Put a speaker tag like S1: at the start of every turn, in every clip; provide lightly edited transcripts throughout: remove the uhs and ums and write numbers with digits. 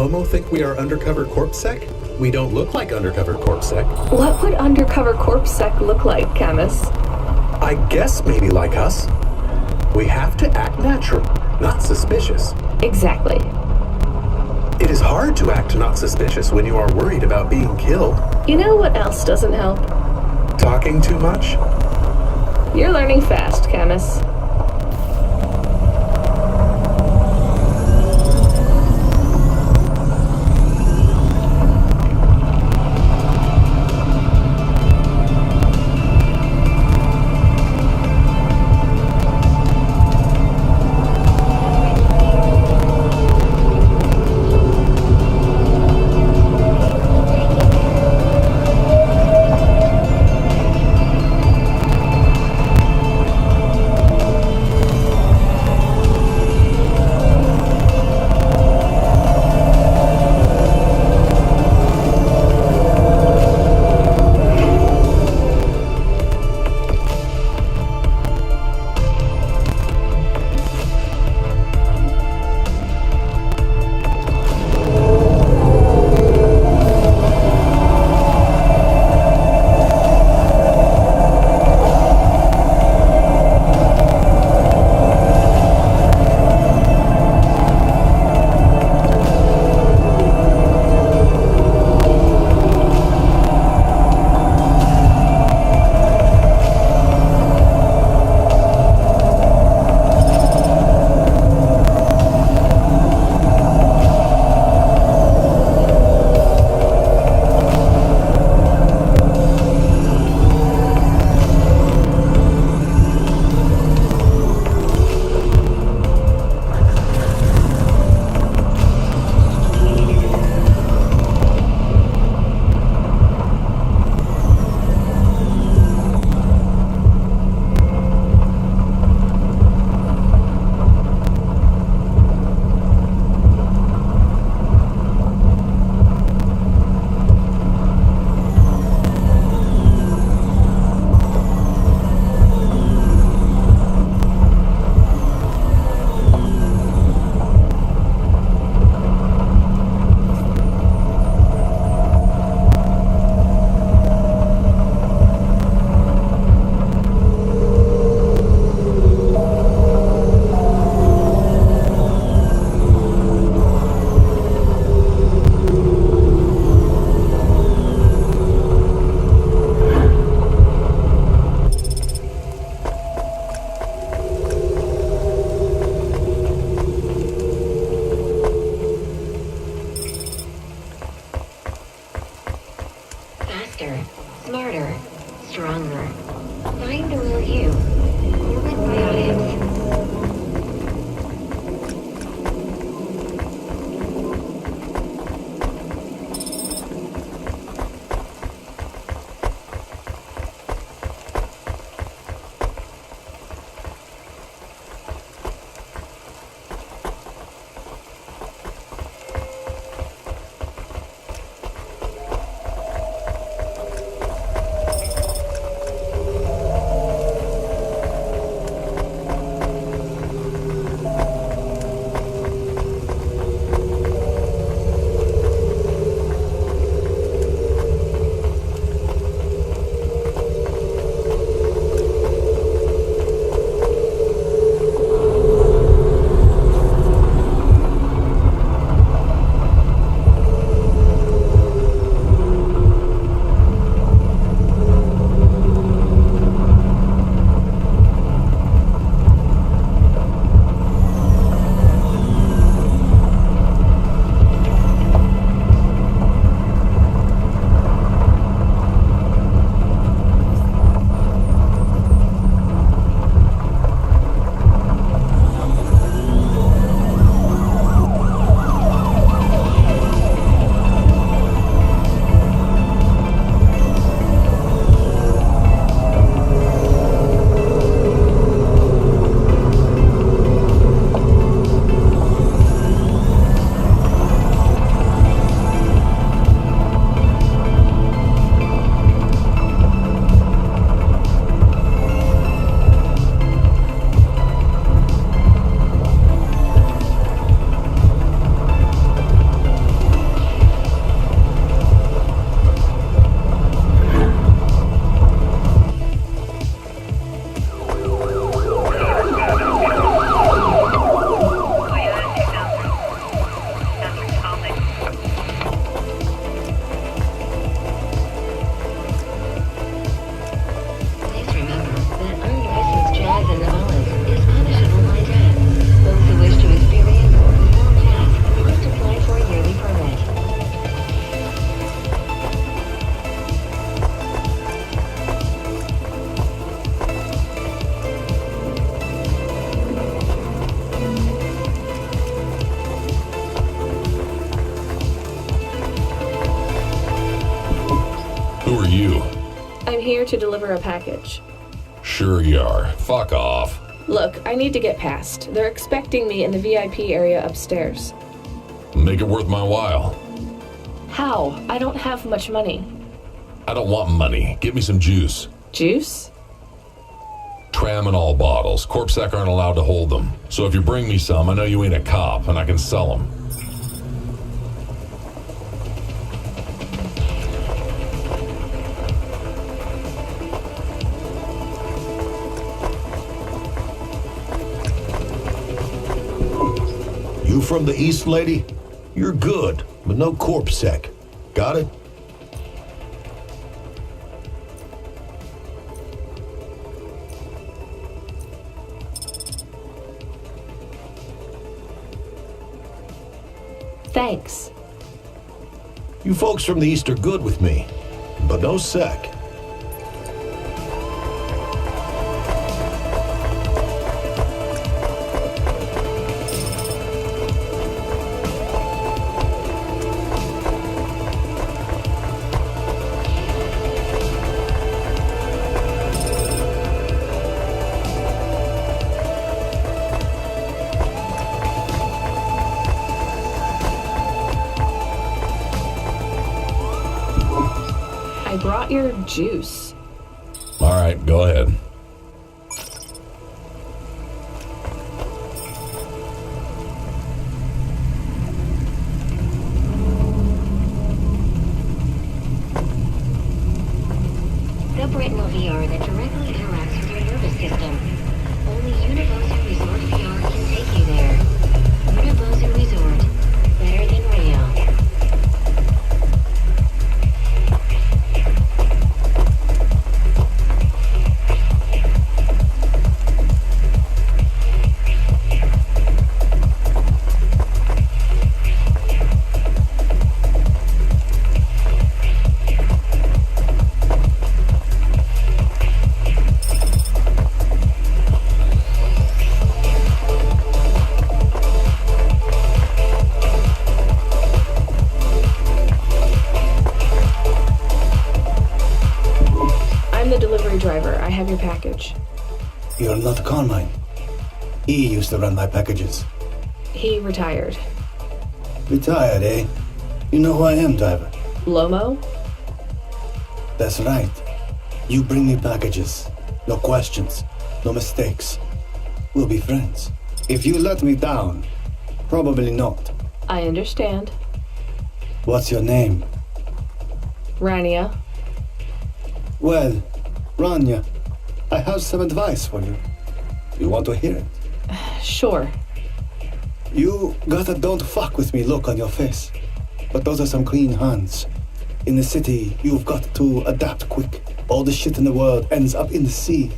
S1: Momo think we are undercover CorpSec? We don't look like undercover CorpSec.
S2: What would undercover CorpSec look like, Camus?
S1: I guess maybe like us. We have to act natural, not suspicious.
S2: Exactly.
S1: It is hard to act not suspicious when you are worried about being killed.
S2: You know what else doesn't help?
S1: Talking too much?
S2: You're learning fast, Camus. here to deliver a package.
S3: Sure you are. Fuck off.
S2: Look, I need to get past. They're expecting me in the VIP area upstairs.
S3: Make it worth my while.
S2: How? I don't have much money.
S3: I don't want money. Get me some juice.
S2: Juice?
S3: Tramadol bottles. Corpsec aren't allowed to hold them. So if you bring me some, I know you ain't a cop, and I can sell them.
S4: You from the East, lady? You're good, but no corpsec. Got it?
S2: Thanks.
S4: You folks from the East are good with me, but no sec.
S2: I brought your juice.
S3: All right, go ahead.
S5: Subretinal VR that directly interacts with your nervous system. Only Universal Resort VR can take you there. Universal Resort. Better than real.
S2: I'm the delivery driver. I have your package.
S6: You're not Carmine. He used to run my packages.
S2: He retired.
S6: Retired, eh? You know who I am, driver.
S2: Lomo?
S6: That's right. You bring me packages. No questions. No mistakes. We'll be friends. If you let me down, probably not.
S2: I understand.
S6: What's your name?
S2: Rania.
S6: Well, Rania, I have some advice for you. You want to hear it?
S2: Sure.
S6: You got a don't fuck with me look on your face. But those are some clean hands. In the city, you've got to adapt quick. All the shit in the world ends up in the sea.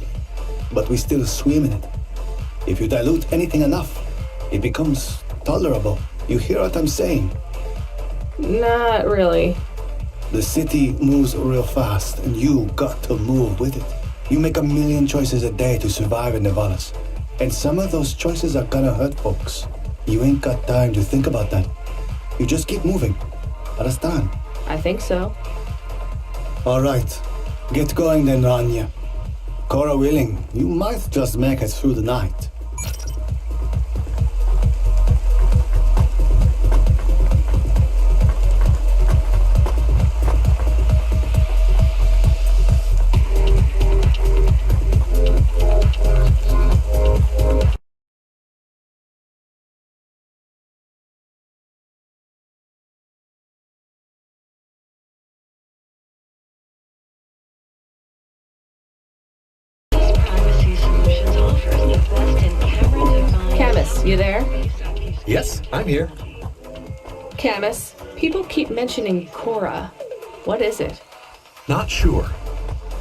S6: But we still swim in it. If you dilute anything enough, it becomes tolerable. You hear what I'm saying?
S2: Not really.
S6: The city moves real fast, and you got to move with it. You make a million choices a day to survive in Nivalis. And some of those choices are gonna hurt folks. You ain't got time to think about that. You just keep moving. Understand?
S2: I think so.
S6: All right. Get going then, Rania. Cora willing, you might just make it through the night.
S2: Camus, you there?
S1: Yes, I'm here.
S2: Camus, people keep mentioning Cora. What is it?
S1: Not sure.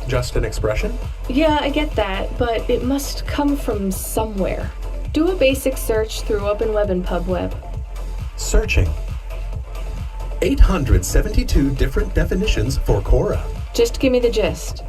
S1: Just an expression?
S2: Yeah, I get that, but it must come from somewhere. Do a basic search through OpenWeb and PubWeb.
S1: Searching. 872 different definitions for Cora.
S2: Just give me the gist.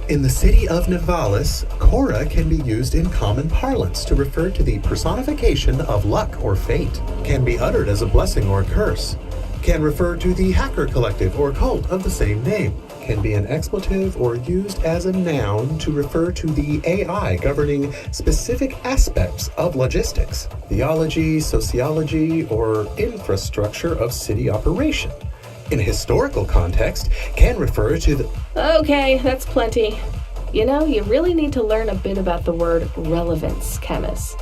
S1: In the city of Nivalis, Cora can be used in common parlance to refer to the personification of luck or fate, can be uttered as a blessing or a curse, can refer to the hacker collective or cult of the same name, can be an expletive or used as a noun to refer to the AI governing specific aspects of logistics, theology, sociology, or infrastructure of city operation. In a historical context, can refer to the...
S2: Okay, that's plenty. You know, you really need to learn a bit about the word relevance, chemist.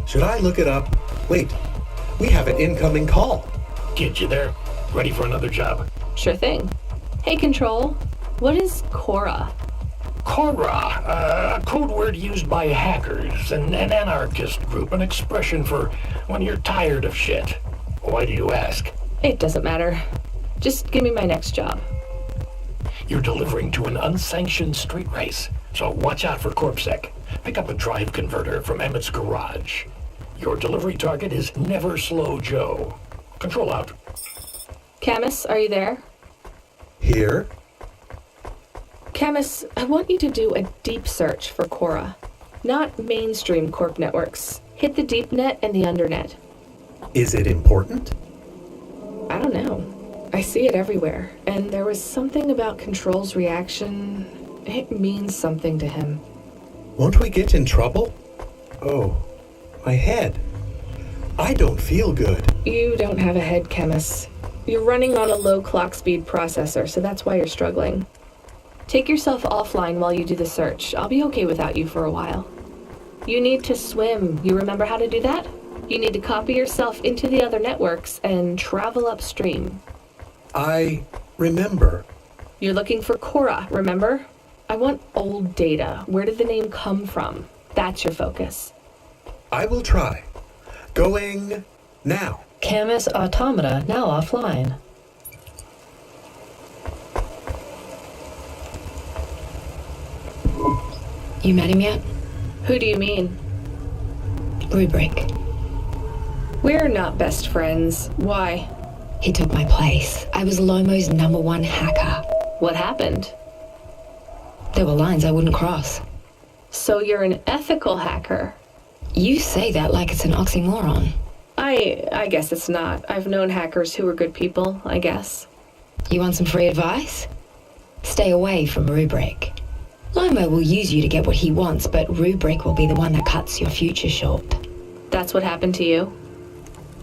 S1: Should I look it up? Wait, we have an incoming call.
S7: Get you there. Ready for another job?
S2: Sure thing. Hey, Control, what is Cora?
S7: Cora, a code word used by hackers, an anarchist group, an expression for when you're tired of shit. Why do you ask?
S2: It doesn't matter. Just give me my next job.
S7: You're delivering to an unsanctioned street race, so watch out for CorpSec. Pick up a drive converter from Emmett's garage. Your delivery target is Never Slow Joe. Control out.
S2: Camus, are you there?
S1: Here?
S2: Camus, I want you to do a deep search for Cora. Not mainstream Corp networks. Hit the deep net and the undernet.
S1: Is it important?
S2: I don't know. I see it everywhere, and there was something about Control's reaction. It means something to him.
S1: Won't we get in trouble? Oh, my head. I don't feel good.
S2: You don't have a head, Chemist. You're running on a low clock speed processor, so that's why you're struggling. Take yourself offline while you do the search. I'll be okay without you for a while. You need to swim. You remember how to do that? You need to copy yourself into the other networks and travel upstream.
S1: I remember.
S2: You're looking for Cora, remember? I want old data. Where did the name come from? That's your focus.
S1: I will try. Going now.
S8: Camus Automata now offline.
S9: You met him yet?
S2: Who do you mean?
S9: Rubric.
S2: We're not best friends. Why?
S9: He took my place. I was Lomo's #1 hacker.
S2: What happened?
S9: There were lines I wouldn't cross.
S2: So you're an ethical hacker?
S9: You say that like it's an oxymoron.
S2: I guess it's not. I've known hackers who were good people, I guess.
S9: You want some free advice? Stay away from Rubric. Lomo will use you to get what he wants, but Rubric will be the one that cuts your future short.
S2: That's what happened to you?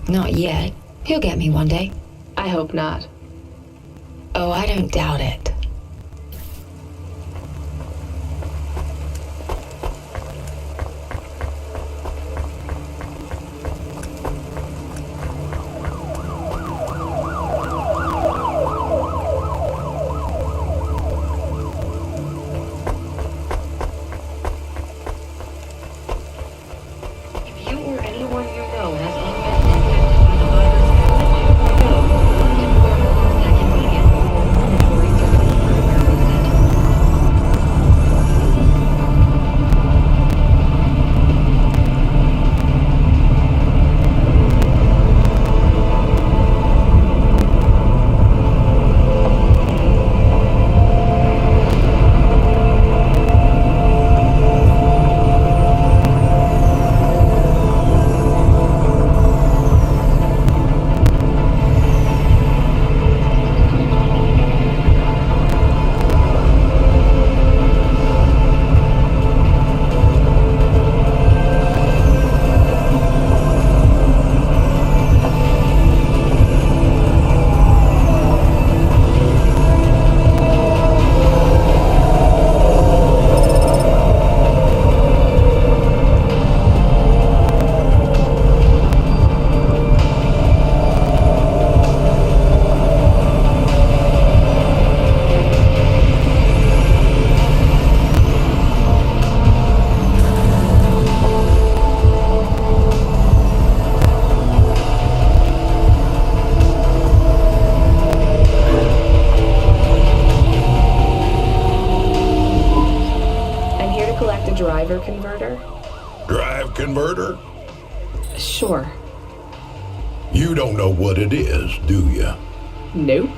S9: Not yet. He'll get me one day.
S2: I hope not.
S9: Oh, I don't doubt it.
S5: If you or anyone you know has unmet by the virus, please inform CorpSec immediately or mandatory
S2: Driver converter?
S4: Drive converter?
S2: Sure.
S4: You don't know what it is, do you?
S2: Nope.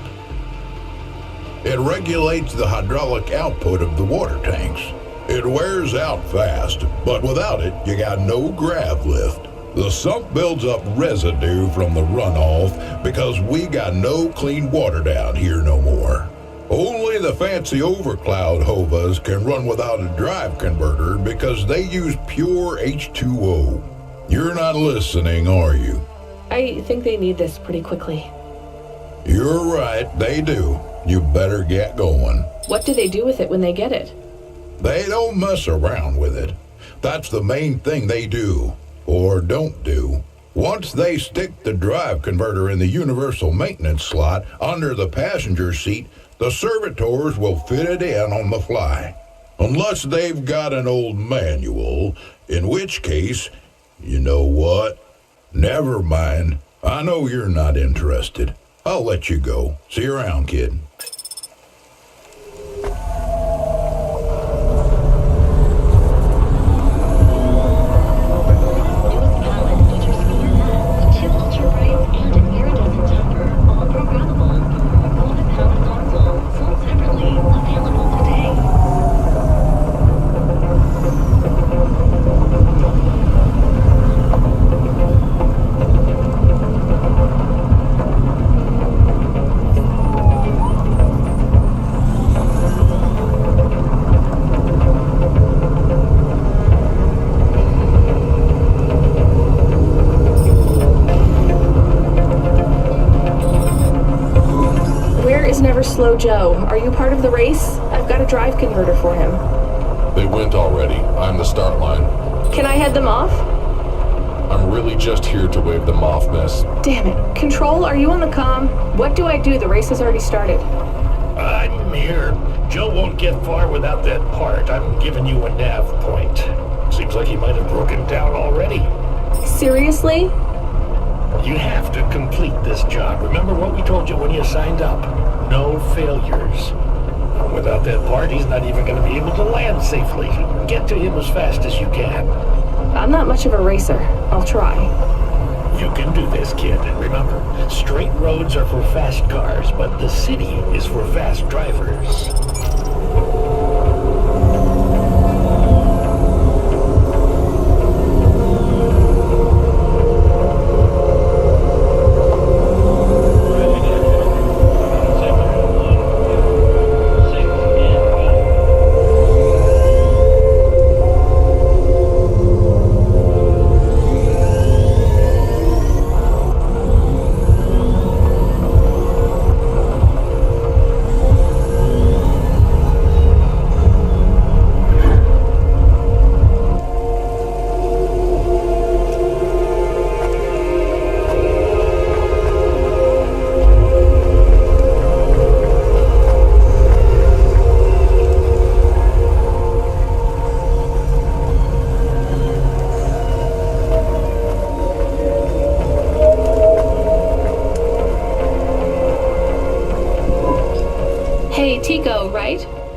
S4: It regulates the hydraulic output of the water tanks. It wears out fast, but without it, you got no grav lift. The sump builds up residue from the runoff because we got no clean water down here no more. Only the fancy overcloud Hovas can run without a drive converter because they use pure H2O. You're not listening, are you?
S2: I think they need this pretty quickly.
S4: You're right, they do. You better get going.
S2: What do they do with it when they get it?
S4: They don't mess around with it. That's the main thing they do, or don't do. Once they stick the drive converter in the universal maintenance slot under the passenger seat, the servitors will fit it in on the fly. Unless they've got an old manual, in which case, you know what? Never mind. I know you're not interested. I'll let you go. See you around, kid.
S2: Slow Joe, are you part of the race? I've got a drive converter for him.
S3: They went already. I'm the start line.
S2: Can I head them off?
S3: I'm really just here to wave them off, miss.
S2: Damn it. Control, are you on the comm? What do I do? The race has already started.
S7: I'm here. Joe won't get far without that part. I'm giving you a nav point. Seems like he might have broken down already.
S2: Seriously?
S7: You have to complete this job. Remember what we told you when you signed up? No failures. Without that part, he's not even going to be able to land safely. Get to him as fast as you can.
S2: I'm not much of a racer. I'll try.
S7: You can do this, kid. Remember, straight roads are for fast cars, but the city is for fast drivers.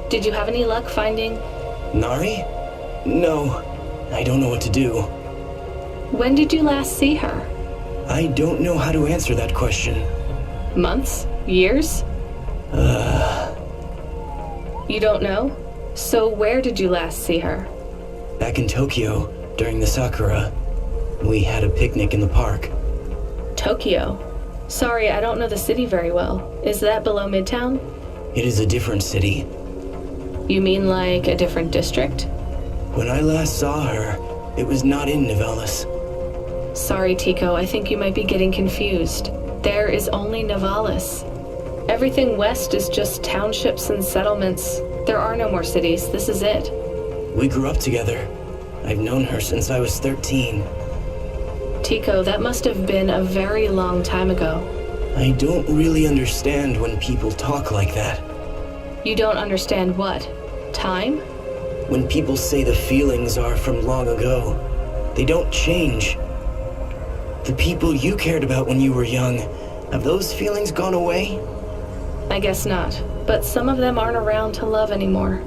S2: Did you have any luck finding...
S10: Nari? No. I don't know what to do.
S2: When did you last see her?
S10: I don't know how to answer that question.
S2: Months? Years? You don't know? So where did you last see her?
S10: Back in Tokyo, during the Sakura. We had a picnic in the park.
S2: Tokyo? Sorry, I don't know the city very well. Is that below Midtown?
S10: It is a different city.
S2: You mean like a different district?
S10: When I last saw her, it was not in Nivalis.
S2: Sorry, Tico, I think you might be getting confused. There is only Nivalis. Everything west is just townships and settlements. There are no more cities. This is it.
S10: We grew up together. I've known her since I was 13.
S2: Tico, that must have been a very long time ago.
S10: I don't really understand when people talk like that.
S2: You don't understand what? Time?
S10: When people say the feelings are from long ago, they don't change. The people you cared about when you were young, have those feelings gone away?
S2: I guess not, but some of them aren't around to love anymore.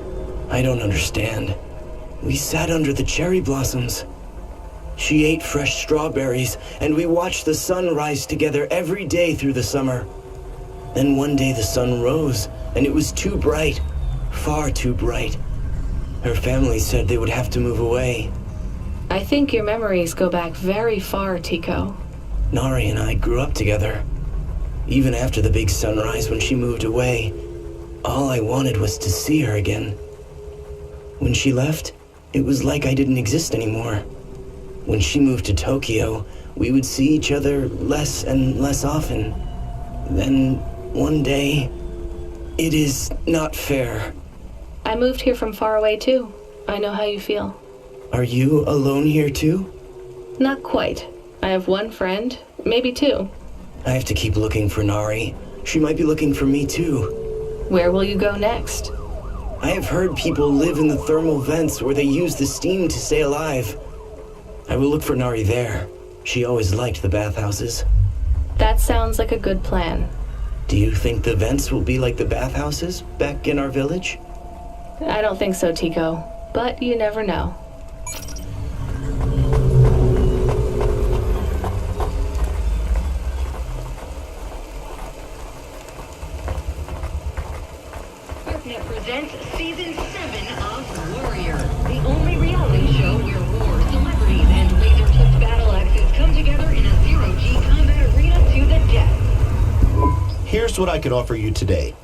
S10: I don't understand. We sat under the cherry blossoms. She ate fresh strawberries, and we watched the sun rise together every day through the summer. Then one day the sun rose, and it was too bright, far too bright. Her family said they would have to move away.
S2: I think your memories go back very far, Tico.
S10: Nari and I grew up together. Even after the big sunrise when she moved away, All I wanted was to see her again. When she left, it was like I didn't exist anymore. When she moved to Tokyo, we would see each other less and less often. Then, one day, it is not fair.
S2: I moved here from far away too. I know how you feel.
S10: Are you alone here too?
S2: Not quite. I have one friend, maybe two.
S10: I have to keep looking for Nari. She might be looking for me too.
S2: Where will you go next?
S10: I have heard people live in the thermal vents where they use the steam to stay alive. I will look for Nari there. She always liked the bathhouses.
S2: That sounds like a good plan.
S10: Do you think the vents will be like the bathhouses back in our village?
S2: I don't think so, Tico. But you never know.
S5: Darknet presents Season 7 of Warrior, the only reality show where war, celebrities, and laser-tipped battle axes come together in a zero-G combat arena to the death.
S11: Here's what I can offer you today.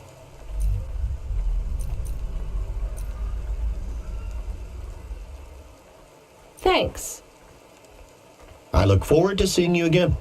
S2: Thanks.
S11: I look forward to seeing you again.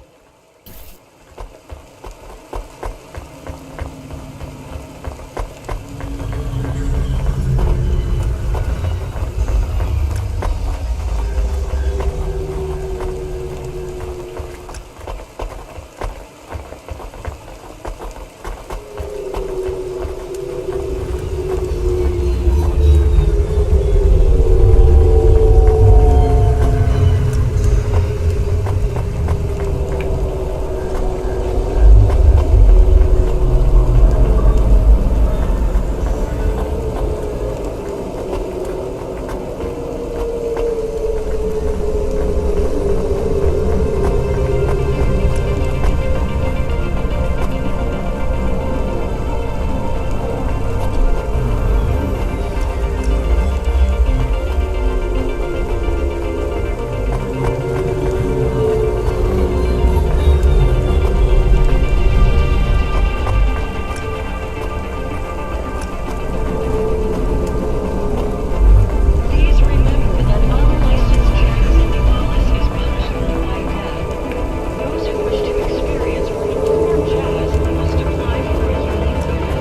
S5: Please remember that unlicensed jammers in Nivalis is punishable by death. Those who wish to experience full-form jazz must apply for a yearly permit.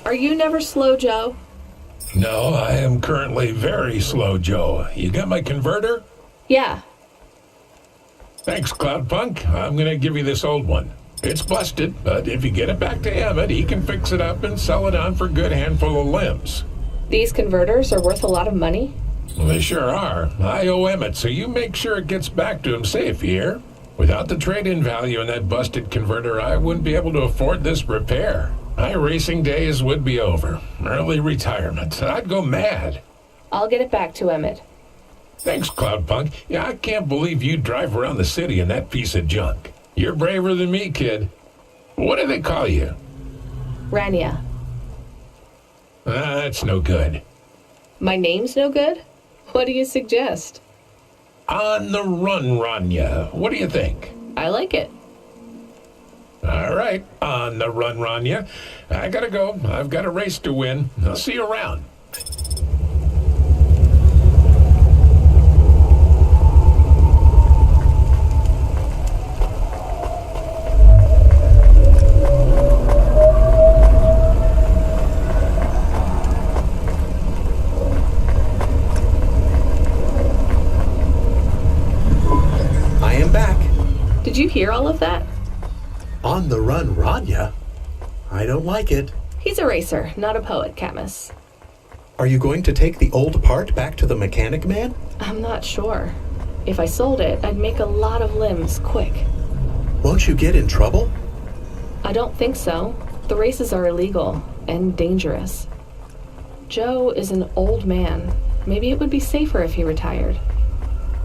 S2: Are you never slow, Joe?
S7: No, I am currently very slow, Joe. You got my converter?
S2: Yeah.
S12: Thanks, Cloudpunk. I'm gonna give you this old one. It's busted, but if you get it back to Emmett, he can fix it up and sell it on for a good handful of limbs.
S2: These converters are worth a lot of money?
S12: Well, they sure are. I owe Emmett, so you make sure it gets back to him safe, you hear? Without the trade-in value in that busted converter, I wouldn't be able to afford this repair. My racing days would be over. Early retirement. I'd go mad.
S2: I'll get it back to Emmett.
S12: Thanks, Cloudpunk. Yeah, I can't believe you drive around the city in that piece of junk. You're braver than me, kid. What do they call you?
S2: Rania.
S12: That's no good.
S2: My name's no good? What do you suggest?
S12: On the run, Rania. What do you think?
S2: I like it.
S12: All right, on the run, Rania. I gotta go. I've got a race to win. I'll see you around.
S1: I am back.
S2: Did you hear all of that?
S1: On the run, Rania? I don't like it.
S2: He's a racer, not a poet, Camus.
S1: Are you going to take the old part back to the mechanic man?
S2: I'm not sure. If I sold it, I'd make a lot of limbs quick.
S1: Won't you get in trouble?
S2: I don't think so. The races are illegal and dangerous. Joe is an old man. Maybe it would be safer if he retired.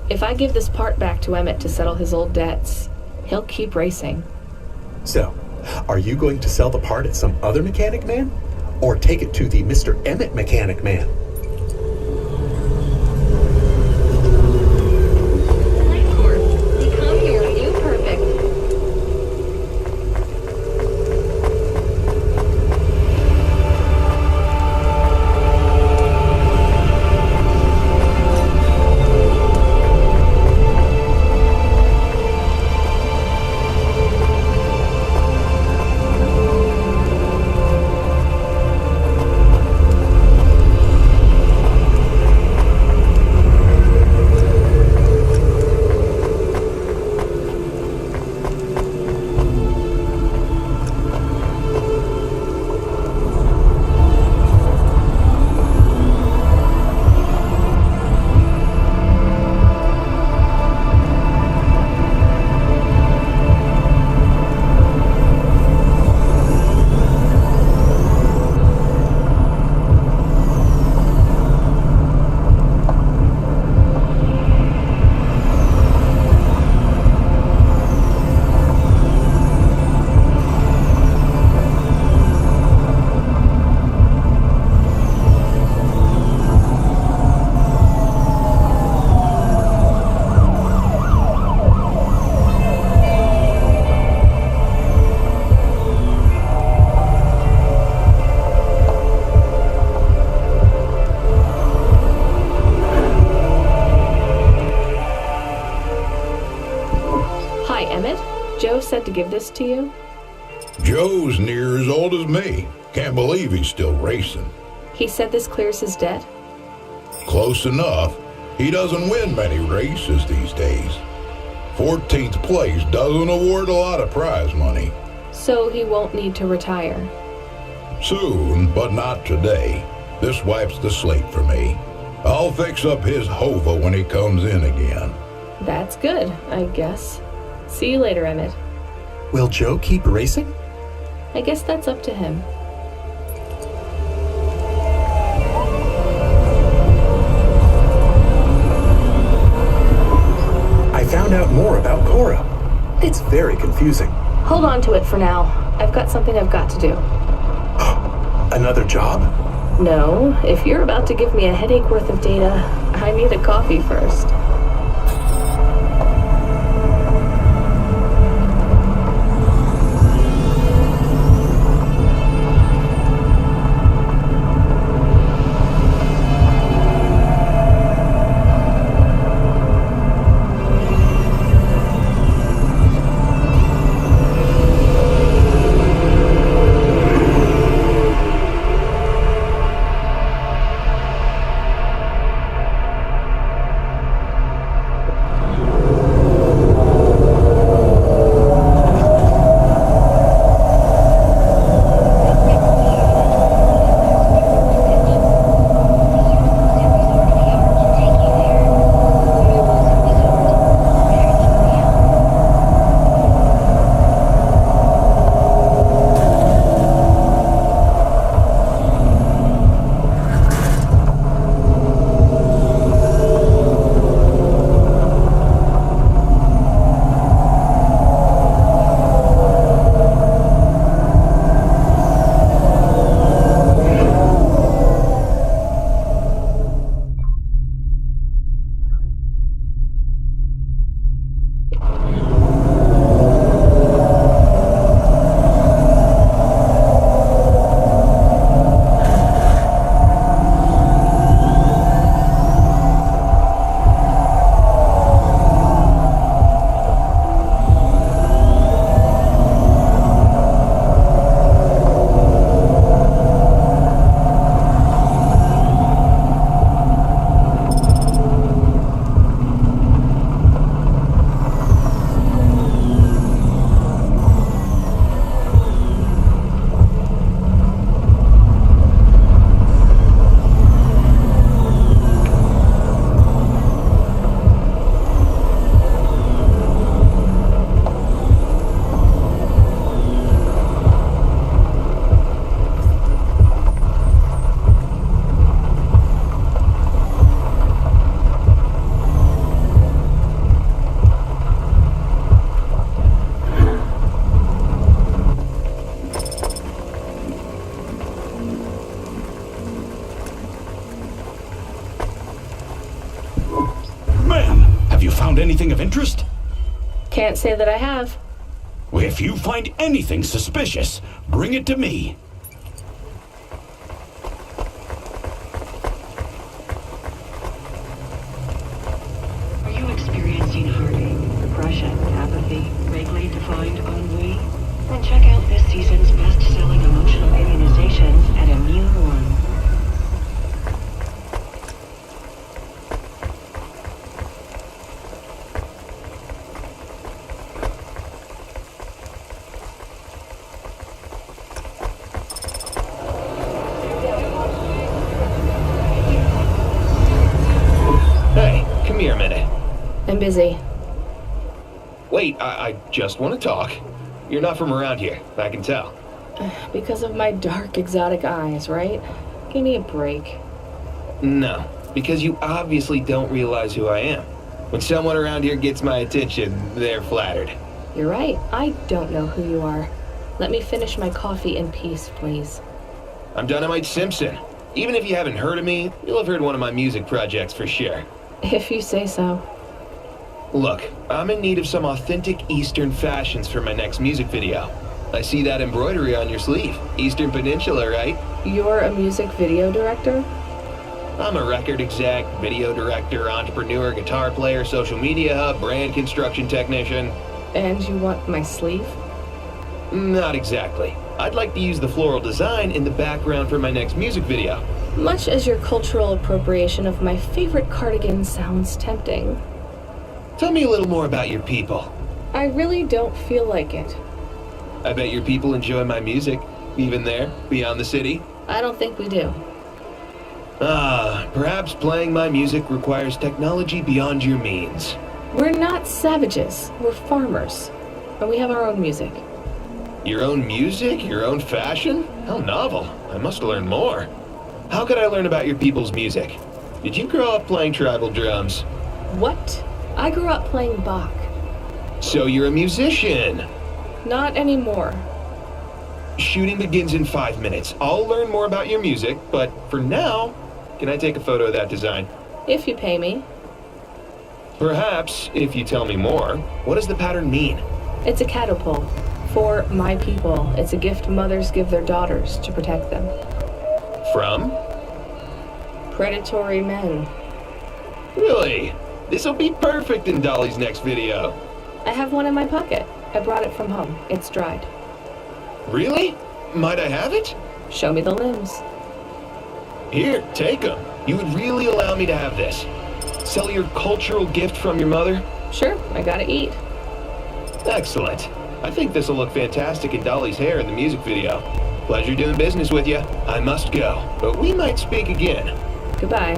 S2: If I give this part back to Emmett to settle his old debts, he'll keep racing.
S1: So, are you going to sell the part at some other mechanic man? Or take it to the Mr. Emmett mechanic man?
S5: Life Corp, become your new perfect.
S2: Joe said to give this to you?
S4: Joe's near as old as me. Can't believe he's still racing.
S2: He said this clears his debt?
S4: Close enough. He doesn't win many races these days. 14th place doesn't award a lot of prize money.
S2: So he won't need to retire.
S4: Soon, but not today. This wipes the slate for me. I'll fix up his Hova when he comes in again.
S2: That's good, I guess. See you later, Emmett.
S1: Will Joe keep racing?
S2: I guess that's up to him.
S1: I found out more about Cora. It's very confusing.
S2: Hold on to it for now. I've got something I've got to do.
S1: Another job?
S2: No, if you're about to give me a headache worth of data, I need a coffee first.
S13: found anything of interest?
S2: Can't say that I have.
S13: If you find anything suspicious, bring it to me.
S14: Are you experiencing heartache, depression, apathy, vaguely defined ennui? Then check out this season's best-selling emotional immunizations at Immune One.
S15: Hey, come here a minute.
S2: I'm busy.
S15: Wait, I just want to talk. You're not from around here, I can tell.
S2: Because of my dark, exotic eyes, right? Give me a break.
S15: No, because you obviously don't realize who I am. When someone around here gets my attention, they're flattered.
S2: You're right. I don't know who you are. Let me finish my coffee in peace, please.
S15: I'm Dynamite Simpson. Even if you haven't heard of me, you'll have heard one of my music projects for sure.
S2: If you say so.
S15: Look, I'm in need of some authentic Eastern fashions for my next music video. I see that embroidery on your sleeve. Eastern Peninsula, right?
S2: You're a music video director?
S15: I'm a record exec, video director, entrepreneur, guitar player, social media hub, brand construction technician.
S2: And you want my sleeve?
S15: Not exactly. I'd like to use the floral design in the background for my next music video.
S2: Much as your cultural appropriation of my favorite cardigan sounds tempting.
S15: Tell me a little more about your people.
S2: I really don't feel like it.
S15: I bet your people enjoy my music, even there, beyond the city.
S2: I don't think we do.
S15: Perhaps playing my music requires technology beyond your means.
S2: We're not savages. We're farmers. And we have our own music.
S15: Your own music? Your own fashion? How novel. I must learn more. How could I learn about your people's music? Did you grow up playing tribal drums?
S2: What? I grew up playing Bach.
S15: So you're a musician?
S2: Not anymore.
S15: Shooting begins in 5 minutes. I'll learn more about your music, but for now, can I take a photo of that design?
S2: If you pay me.
S15: Perhaps, if you tell me more. What does the pattern mean?
S2: It's a catapult. For my people. It's a gift mothers give their daughters to protect them.
S15: From?
S2: Predatory men.
S15: Really? This'll be perfect in Dolly's next video.
S2: I have one in my pocket. I brought it from home. It's dried.
S15: Really? Might I have it?
S2: Show me the limbs.
S15: Here, take them. You would really allow me to have this? Sell your cultural gift from your mother?
S2: Sure, I gotta eat.
S15: Excellent. I think this'll look fantastic in Dolly's hair in the music video. Pleasure doing business with you. I must go, but we might speak again.
S2: Goodbye.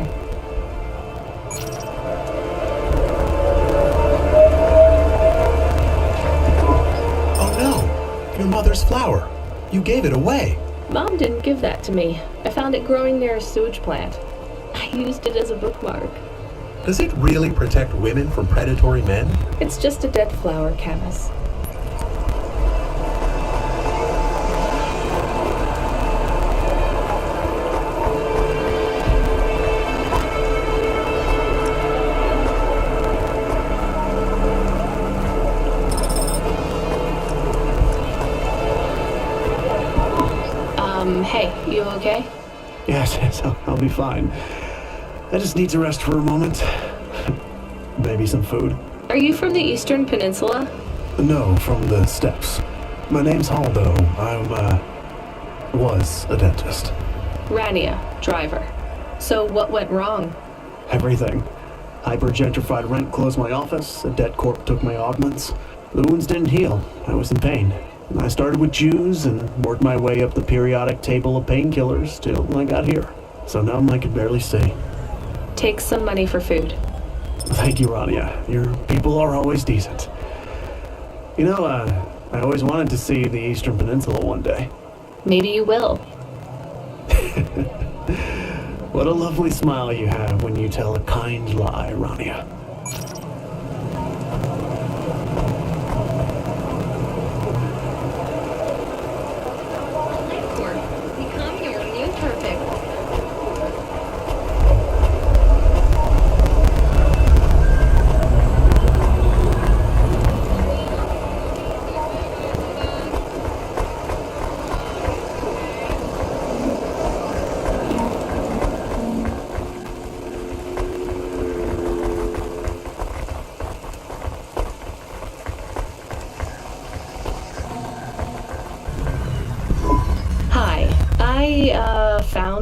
S1: Oh no! Your mother's flower. You gave it away.
S2: Mom didn't give that to me. I found it growing near a sewage plant. I used it as a bookmark.
S1: Does it really protect women from predatory men?
S2: It's just a dead flower, Camus. Hey, you okay?
S6: Yes, I'll be fine. I just need to rest for a moment. Maybe some food.
S2: Are you from the Eastern Peninsula?
S6: No, from the steppes. My name's Haldo. Was a dentist.
S2: Rania, driver. So what went wrong?
S6: Everything. Hyper-gentrified rent closed my office, a debt corp took my augments. The wounds didn't heal. I was in pain. I started with Jews and worked my way up the periodic table of painkillers till I got here. So numb I could barely see.
S2: Take some money for food.
S6: Thank you, Rania. Your people are always decent. You know, I always wanted to see the Eastern Peninsula one day.
S2: Maybe you will.
S6: What a lovely smile you have when you tell a kind lie, Rania.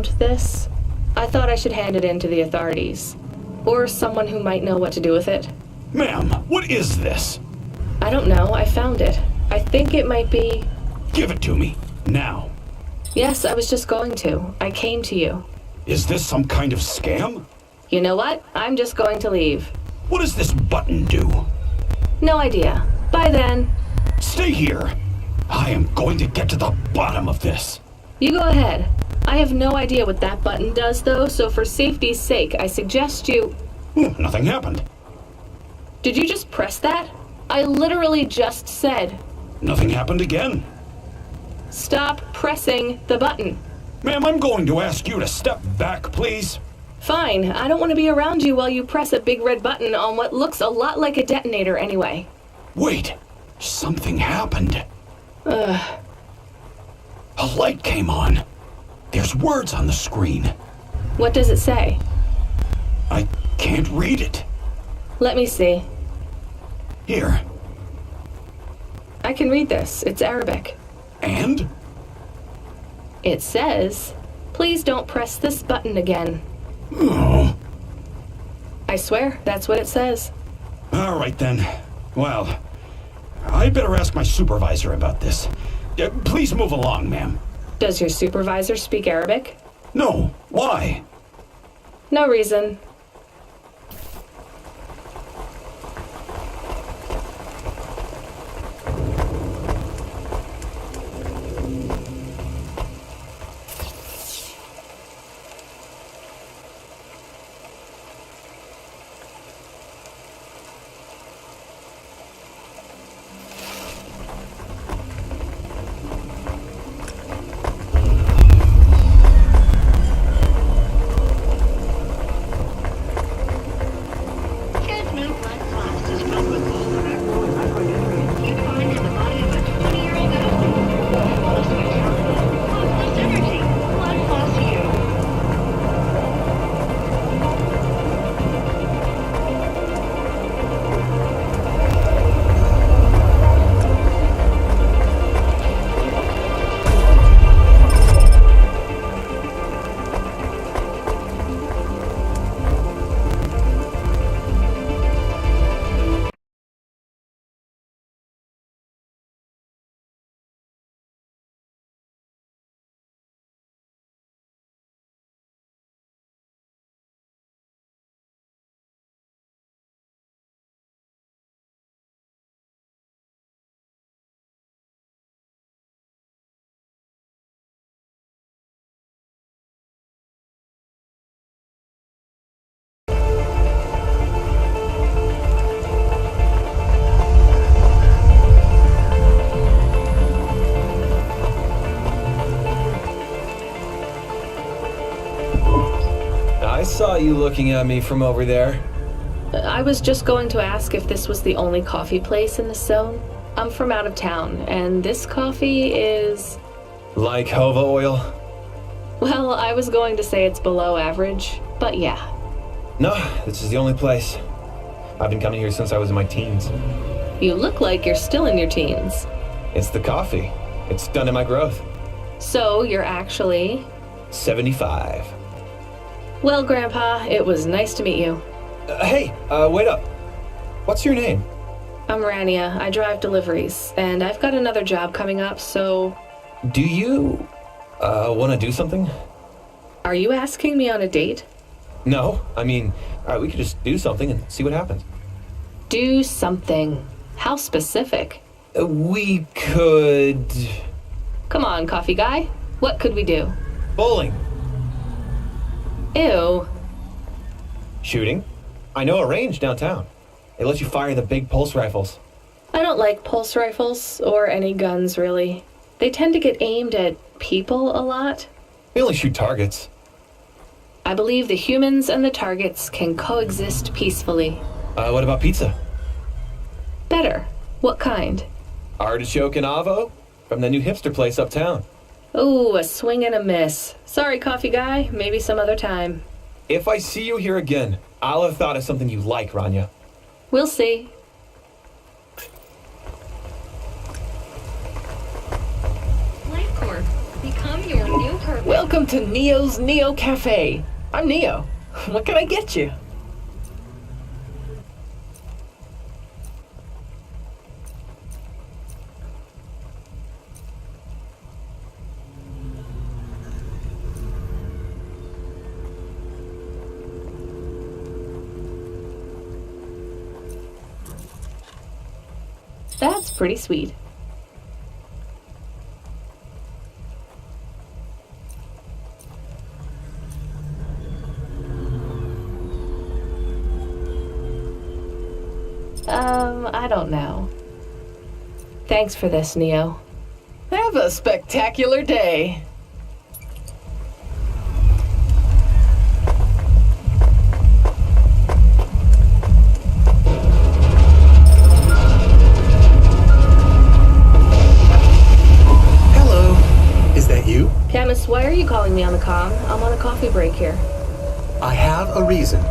S2: found this, I thought I should hand it in to the authorities. Or someone who might know what to do with it.
S13: Ma'am, what is this?
S2: I don't know. I found it. I think it might be...
S13: Give it to me. Now.
S2: Yes, I was just going to. I came to you.
S13: Is this some kind of scam?
S2: You know what? I'm just going to leave.
S13: What does this button do?
S2: No idea. Bye then.
S13: Stay here. I am going to get to the bottom of this.
S2: You go ahead. I have no idea what that button does, though, so for safety's sake, I suggest you...
S13: Nothing happened.
S2: Did you just press that? I literally just said...
S13: Nothing happened again.
S2: Stop pressing the button.
S13: Ma'am, I'm going to ask you to step back, please.
S2: Fine. I don't want to be around you while you press a big red button on what looks a lot like a detonator anyway.
S13: Wait. Something happened.
S2: Ugh.
S13: A light came on. There's words on the screen.
S2: What does it say?
S13: I can't read it.
S2: Let me see.
S13: Here.
S2: I can read this. It's Arabic.
S13: And?
S2: It says, please don't press this button again.
S13: Oh.
S2: I swear, that's what it says.
S13: All right then. Well, I'd better ask my supervisor about this. Please move along, ma'am.
S2: Does your supervisor speak Arabic?
S13: No. Why?
S2: No reason.
S16: I saw you looking at me from over there.
S2: I was just going to ask if this was the only coffee place in the zone. I'm from out of town, and this coffee is...
S16: Like Hova oil?
S2: Well, I was going to say it's below average, but yeah.
S16: No, this is the only place. I've been coming here since I was in my teens.
S2: You look like you're still in your teens.
S16: It's the coffee. It's stunted my growth.
S2: So, you're actually...
S16: 75.
S2: Well, Grandpa, it was nice to meet you.
S16: Hey, wait up. What's your name?
S2: I'm Rania. I drive deliveries, and I've got another job coming up, so...
S16: Do you, want to do something?
S2: Are you asking me on a date?
S16: No, I mean, we could just do something and see what happens.
S2: Do something. How specific?
S16: We could...
S2: Come on, coffee guy. What could we do?
S16: Bowling.
S2: Ew.
S16: Shooting. I know a range downtown. It lets you fire the big pulse rifles.
S2: I don't like pulse rifles, or any guns, really. They tend to get aimed at people a lot.
S16: We only shoot targets.
S2: I believe the humans and the targets can coexist peacefully.
S16: What about pizza?
S2: Better. What kind?
S16: Artichoke and avo from the new hipster place uptown.
S2: Ooh, a swing and a miss. Sorry, coffee guy. Maybe some other time.
S16: If I see you here again, I'll have thought of something you like, Rania.
S2: We'll see.
S5: LifeCorp. Become your new perfect.
S17: Welcome to Neo's Neo Cafe. I'm Neo. What can I get you?
S2: That's pretty sweet. I don't know. Thanks for this, Neo.
S17: Have a spectacular day.
S1: Hello. Is that you?
S2: Camus, why are you calling me on the comm? I'm on a coffee break here.
S1: I have a reason.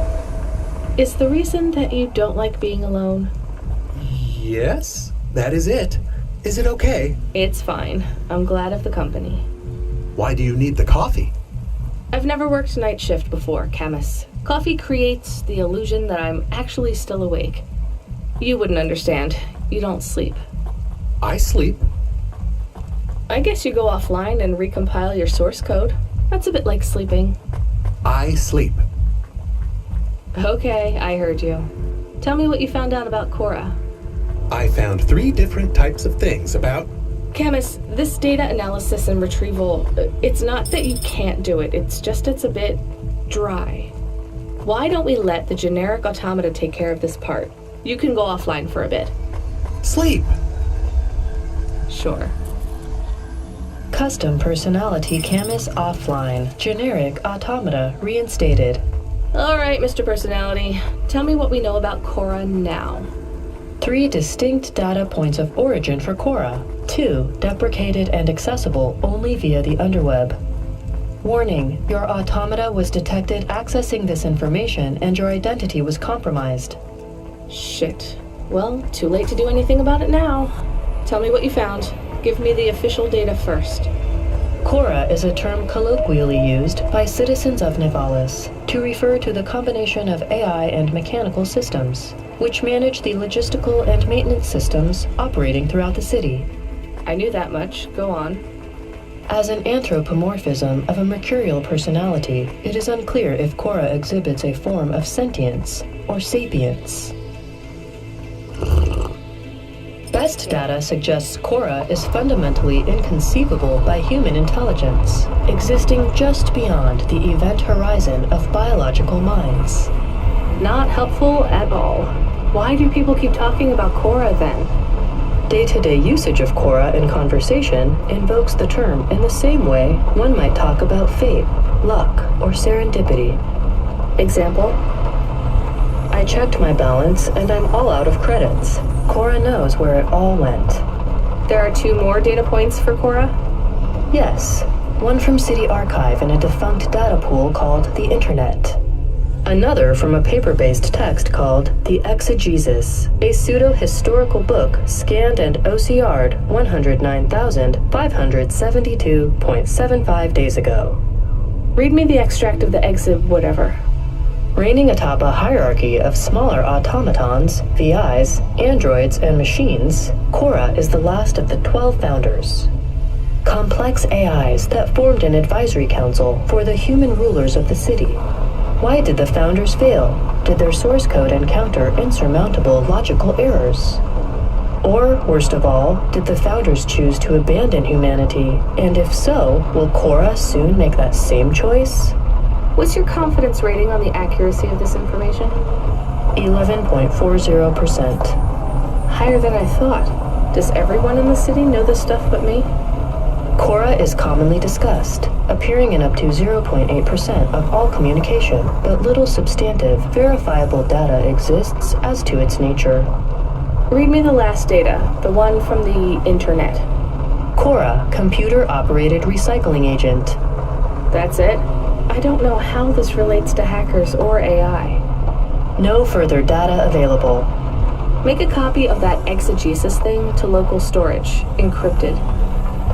S2: Is the reason that you don't like being alone?
S1: Yes, that is it. Is it okay?
S2: It's fine. I'm glad of the company.
S1: Why do you need the coffee?
S2: I've never worked night shift before, Camus. Coffee creates the illusion that I'm actually still awake. You wouldn't understand. You don't sleep.
S1: I sleep.
S2: I guess you go offline and recompile your source code. That's a bit like sleeping.
S1: I sleep.
S2: Okay, I heard you. Tell me what you found out about Cora.
S1: I found 3 different types of things about...
S2: Camus, this data analysis and retrieval, it's not that you can't do it, it's just it's a bit dry. Why don't we let the generic automata take care of this part? You can go offline for a bit.
S1: Sleep!
S2: Sure.
S8: Custom personality Camus offline. Generic automata reinstated.
S2: Alright, Mr. Personality. Tell me what we know about Cora now.
S8: 3 distinct data points of origin for Cora. 2 deprecated and accessible only via the underweb. Warning, your automata was detected accessing this information and your identity was compromised.
S2: Shit. Well, too late to do anything about it now. Tell me what you found. Give me the official data first.
S8: Cora is a term colloquially used by citizens of Nivalis to refer to the combination of AI and mechanical systems, which manage the logistical and maintenance systems operating throughout the city.
S2: I knew that much. Go on.
S8: As an anthropomorphism of a mercurial personality, it is unclear if Cora exhibits a form of sentience or sapience. Best data suggests Cora is fundamentally inconceivable by human intelligence, existing just beyond the event horizon of biological minds.
S2: Not helpful at all. Why do people keep talking about Cora then?
S8: Day-to-day usage of Cora in conversation invokes the term in the same way one might talk about fate, luck, or serendipity.
S2: Example?
S8: I checked my balance and I'm all out of credits. Cora knows where it all went.
S2: There are 2 more data points for Cora?
S8: Yes. One from City Archive in a defunct data pool called the Internet. Another from a paper-based text called The Exegesis, a pseudo-historical book scanned and OCR'd 109,572.75 days ago.
S2: Read me the extract of the exib whatever.
S8: Reigning atop a hierarchy of smaller automatons, VIs, androids, and machines, Cora is the last of the 12 founders. Complex AIs that formed an advisory council for the human rulers of the city. Why did the founders fail? Did their source code encounter insurmountable logical errors? Or, worst of all, did the founders choose to abandon humanity? And if so, will Cora soon make that same choice?
S2: What's your confidence rating on the accuracy of this information?
S8: 11.40%.
S2: Higher than I thought. Does everyone in the city know this stuff but me?
S8: Cora is commonly discussed, appearing in up to 0.8% of all communication, but little substantive, verifiable data exists as to its nature.
S2: Read me the last data, the one from the Internet.
S8: Cora, computer-operated recycling agent.
S2: That's it? I don't know how this relates to hackers or AI.
S8: No further data available.
S2: Make a copy of that exegesis thing to local storage, encrypted.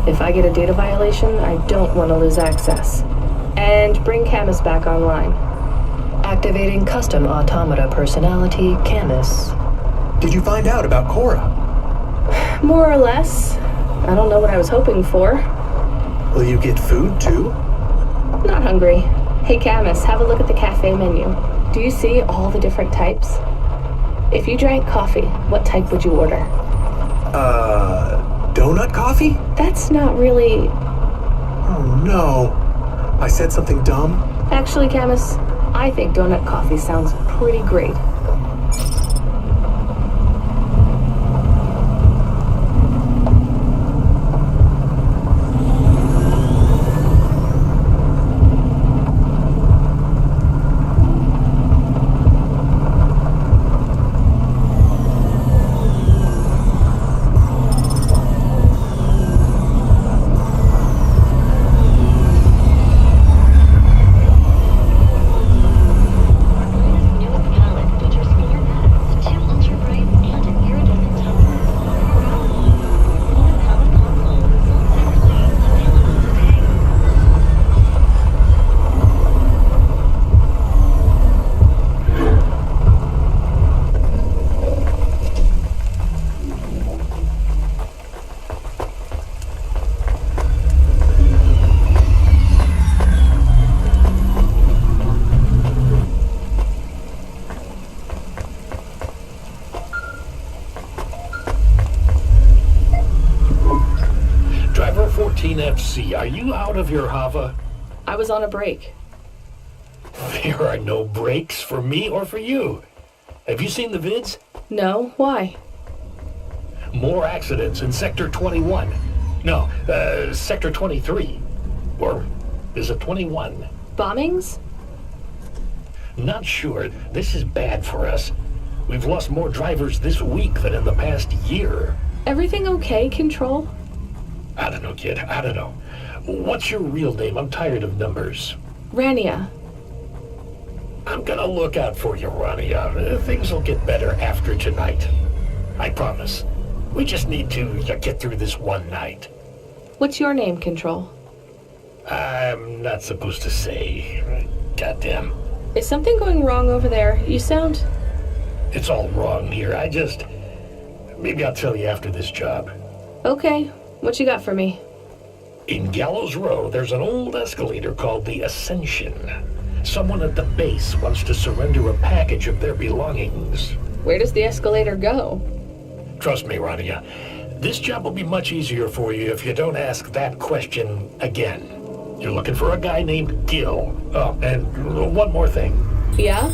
S2: If I get a data violation, I don't want to lose access. And bring Camus back online.
S8: Activating custom automata personality, Camus.
S1: Did you find out about Cora?
S2: More or less. I don't know what I was hoping for.
S1: Will you get food too?
S2: Not hungry. Hey Camus, have a look at the cafe menu. Do you see all the different types? If you drank coffee, what type would you order?
S1: Donut coffee?
S2: That's not really...
S1: Oh no. I said something dumb?
S2: Actually, Camus, I think donut coffee sounds pretty great.
S7: Driver 14FC, are you out of your Hava?
S2: I was on a break.
S7: There are no breaks for me or for you. Have you seen the vids?
S2: No, why?
S7: More accidents in Sector 21. No, Sector 23. Or is it 21?
S2: Bombings?
S7: Not sure. This is bad for us. We've lost more drivers this week than in the past year.
S2: Everything okay, Control?
S7: I don't know, kid. I don't know. What's your real name? I'm tired of numbers.
S2: Rania.
S7: I'm gonna look out for you, Rania. Things will get better after tonight. I promise. We just need to get through this one night.
S2: What's your name, Control?
S7: I'm not supposed to say. Goddamn.
S2: Is something going wrong over there? You sound...
S7: It's all wrong here. Maybe I'll tell you after this job.
S2: Okay. What you got for me?
S7: In Gallows Row, there's an old escalator called the Ascension. Someone at the base wants to surrender a package of their belongings.
S2: Where does the escalator go?
S7: Trust me, Rania. This job will be much easier for you if you don't ask that question again. You're looking for a guy named Gil. Oh, and one more thing.
S2: Yeah?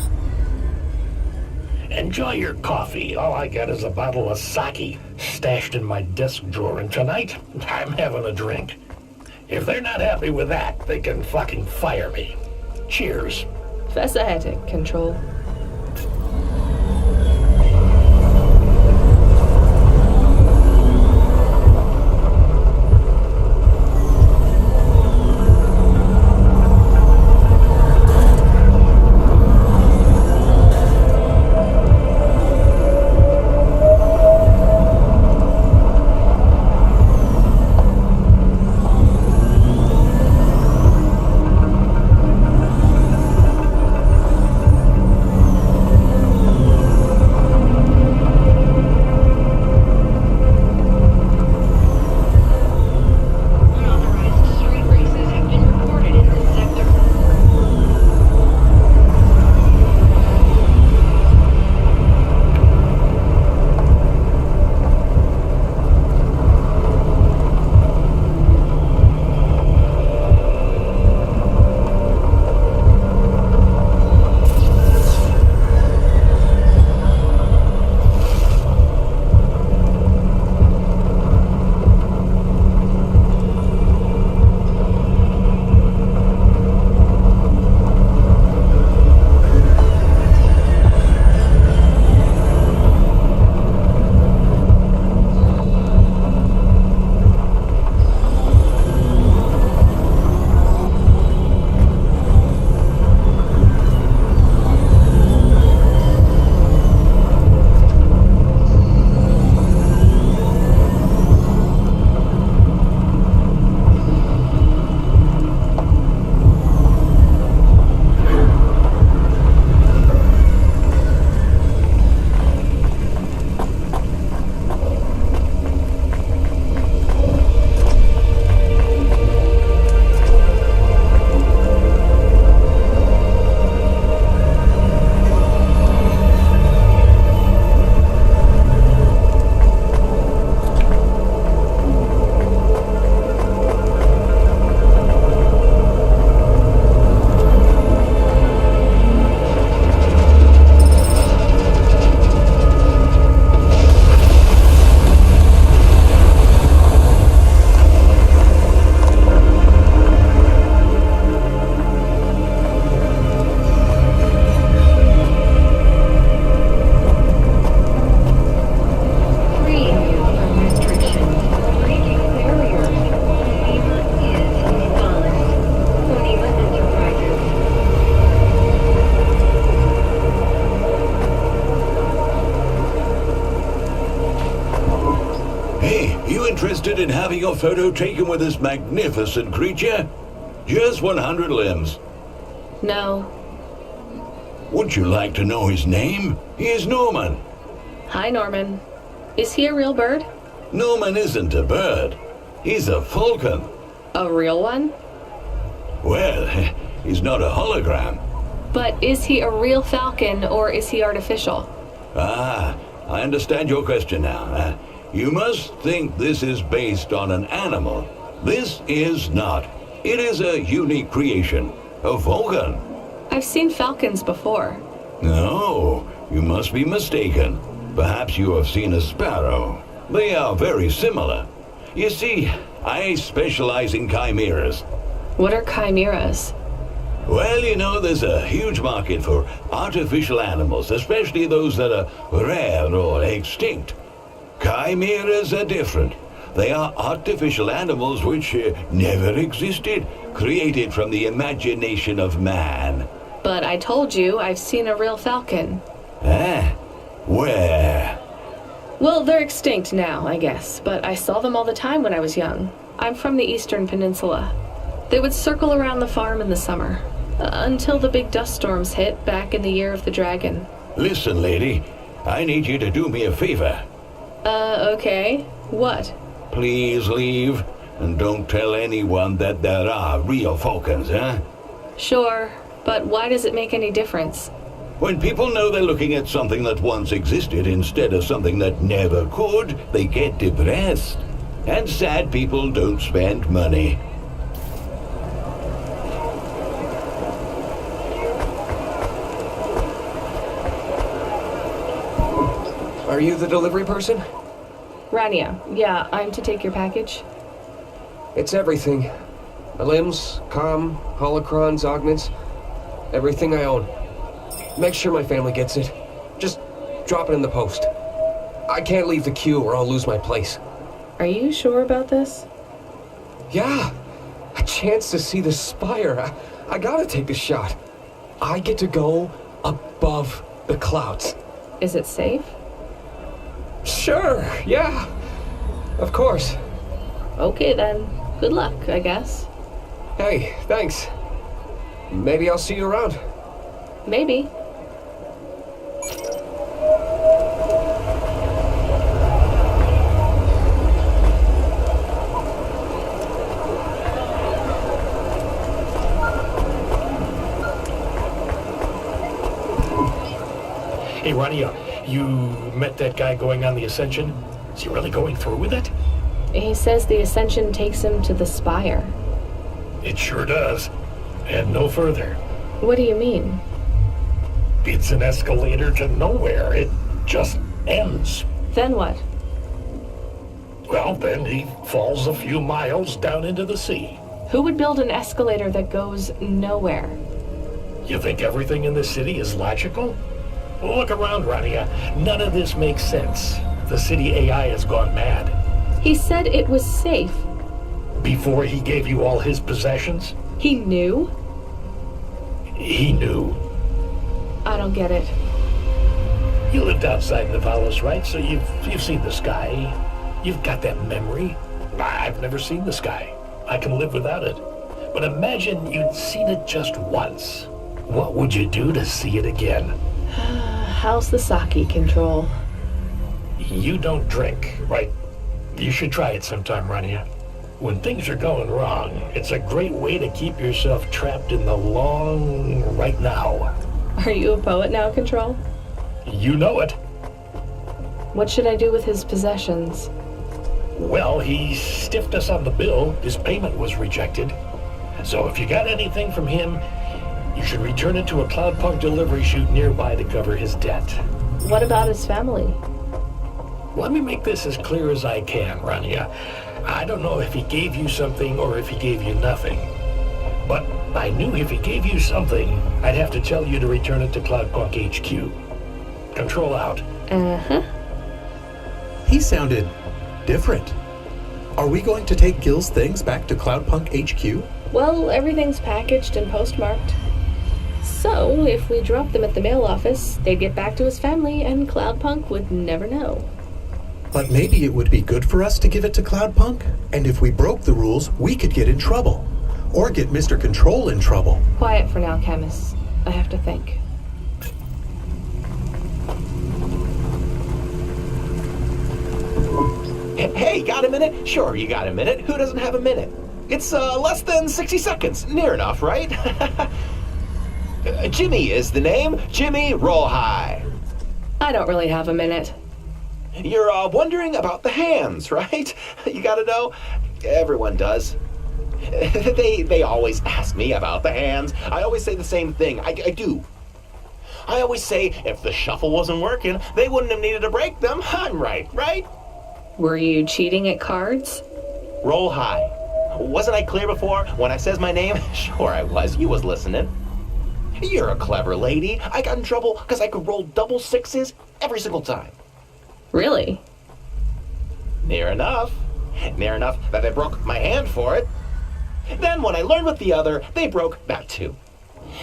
S7: Enjoy your coffee. All I got is a bottle of sake stashed in my desk drawer, and tonight, I'm having a drink. If they're not happy with that, they can fucking fire me. Cheers.
S2: Fessahetic, Control.
S18: in having a photo taken with this magnificent creature? Just 100 limbs.
S2: No.
S18: Would you like to know his name? He is Norman.
S2: Hi, Norman. Is he a real bird?
S18: Norman isn't a bird. He's a falcon.
S2: A real one?
S18: Well, he's not a hologram.
S2: But is he a real falcon or is he artificial?
S18: Ah, I understand your question now. You must think this is based on an animal. This is not. It is a unique creation. A falcon.
S2: I've seen falcons before.
S18: No, you must be mistaken. Perhaps you have seen a sparrow. They are very similar. You see, I specialize in chimeras.
S2: What are chimeras?
S18: Well, you know, there's a huge market for artificial animals, especially those that are rare or extinct. Chimeras are different. They are artificial animals which never existed, created from the imagination of man.
S2: But I told you I've seen a real falcon.
S18: Eh? Where?
S2: Well, they're extinct now, I guess, but I saw them all the time when I was young. I'm from the Eastern Peninsula. They would circle around the farm in the summer, until the big dust storms hit back in the year of the dragon.
S18: Listen, lady, I need you to do me a favor.
S2: Okay. What?
S18: Please leave, and don't tell anyone that there are real falcons, huh?
S2: Sure, but why does it make any difference?
S18: When people know they're looking at something that once existed instead of something that never could, they get depressed. And sad people don't spend money.
S19: Are you the delivery person?
S2: Rania, yeah, I'm to take your package.
S19: It's everything. My limbs, comm, holocrons, augments, everything I own. Make sure my family gets it. Just drop it in the post. I can't leave the queue or I'll lose my place.
S2: Are you sure about this?
S19: Yeah, a chance to see the spire. I gotta take a shot. I get to go above the clouds.
S2: Is it safe?
S19: Sure, yeah. Of course.
S2: Okay then. Good luck, I guess.
S19: Hey, thanks. Maybe I'll see you around.
S2: Maybe.
S7: Hey, Rania, you met that guy going on the Ascension? Is he really going through with it?
S2: He says the Ascension takes him to the spire.
S7: It sure does. And no further.
S2: What do you mean?
S7: It's an escalator to nowhere. It just ends.
S2: Then what?
S7: Well, then he falls a few miles down into the sea.
S2: Who would build an escalator that goes nowhere?
S7: You think everything in the city is logical? Look around, Rania. None of this makes sense. The city AI has gone mad.
S2: He said it was safe.
S7: Before he gave you all his possessions?
S2: He knew?
S7: He knew.
S2: I don't get it.
S7: You lived outside Nivalis, right? So you've seen the sky. You've got that memory. I've never seen the sky. I can live without it. But imagine you'd seen it just once. What would you do to see it again?
S2: How's the sake control?
S7: You don't drink, right? You should try it sometime, Rania. When things are going wrong, it's a great way to keep yourself trapped in the long right now.
S2: Are you a poet now, Control?
S7: You know it.
S2: What should I do with his possessions?
S7: Well, he stiffed us on the bill. His payment was rejected. So if you got anything from him, you should return it to a Cloudpunk delivery chute nearby to cover his debt.
S2: What about his family?
S7: Let me make this as clear as I can, Rania. I don't know if he gave you something or if he gave you nothing. But I knew if he gave you something, I'd have to tell you to return it to Cloudpunk HQ. Control out.
S2: Uh-huh.
S1: He sounded different. Are we going to take Gil's things back to Cloudpunk HQ?
S2: Well, everything's packaged and postmarked. So, if we drop them at the mail office, they'd get back to his family and Cloudpunk would never know.
S1: But maybe it would be good for us to give it to Cloudpunk? And if we broke the rules, we could get in trouble. Or get Mr. Control in trouble.
S2: Quiet for now, Chemist. I have to think.
S15: Hey, got a minute? Sure, you got a minute. Who doesn't have a minute? It's less than 60 seconds. Near enough, right? Jimmy is the name. Jimmy, roll high.
S2: I don't really have a minute.
S15: You're wondering about the hands, right? You gotta know. Everyone does. They always ask me about the hands. I always say the same thing. I do. I always say if the shuffle wasn't working, they wouldn't have needed to break them. I'm right?
S2: Were you cheating at cards?
S15: Roll high. Wasn't I clear before when I says my name? Sure I was. You was listening. You're a clever lady. I got in trouble because I could roll double sixes every single time.
S2: Really?
S15: Near enough. Near enough that they broke my hand for it. Then when I learned with the other, they broke that too.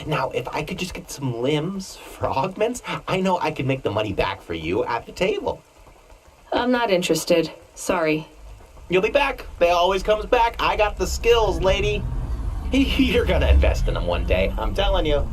S15: Now, if I could just get some limbs for augments, I know I could make the money back for you at the table.
S2: I'm not interested. Sorry.
S15: You'll be back. They always comes back. I got the skills, lady. You're gonna invest in them one day, I'm telling you.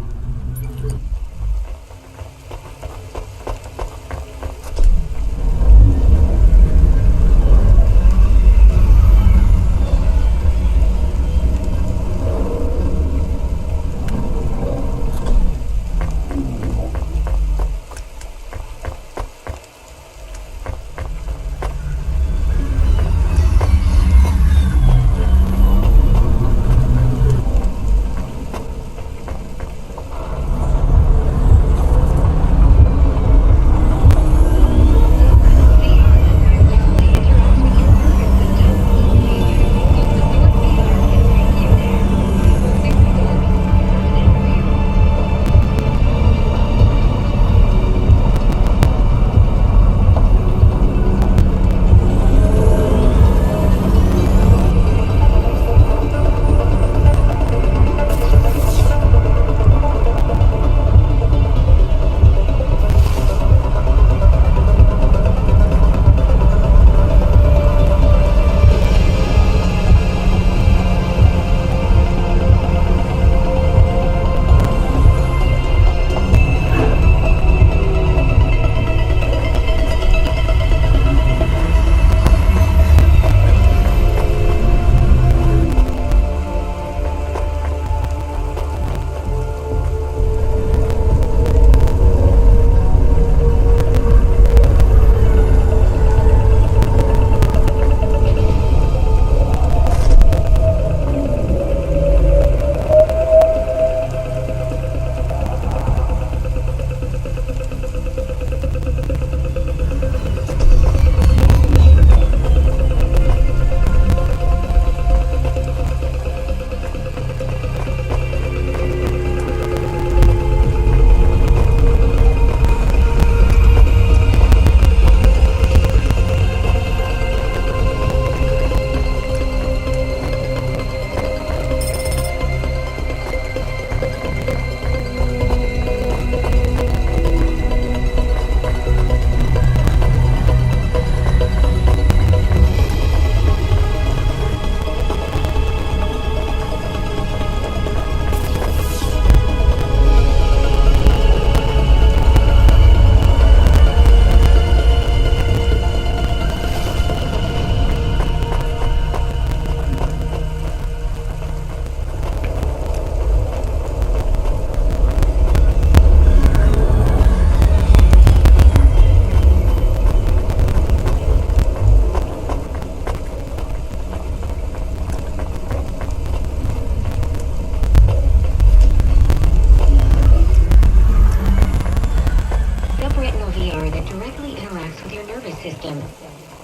S5: system.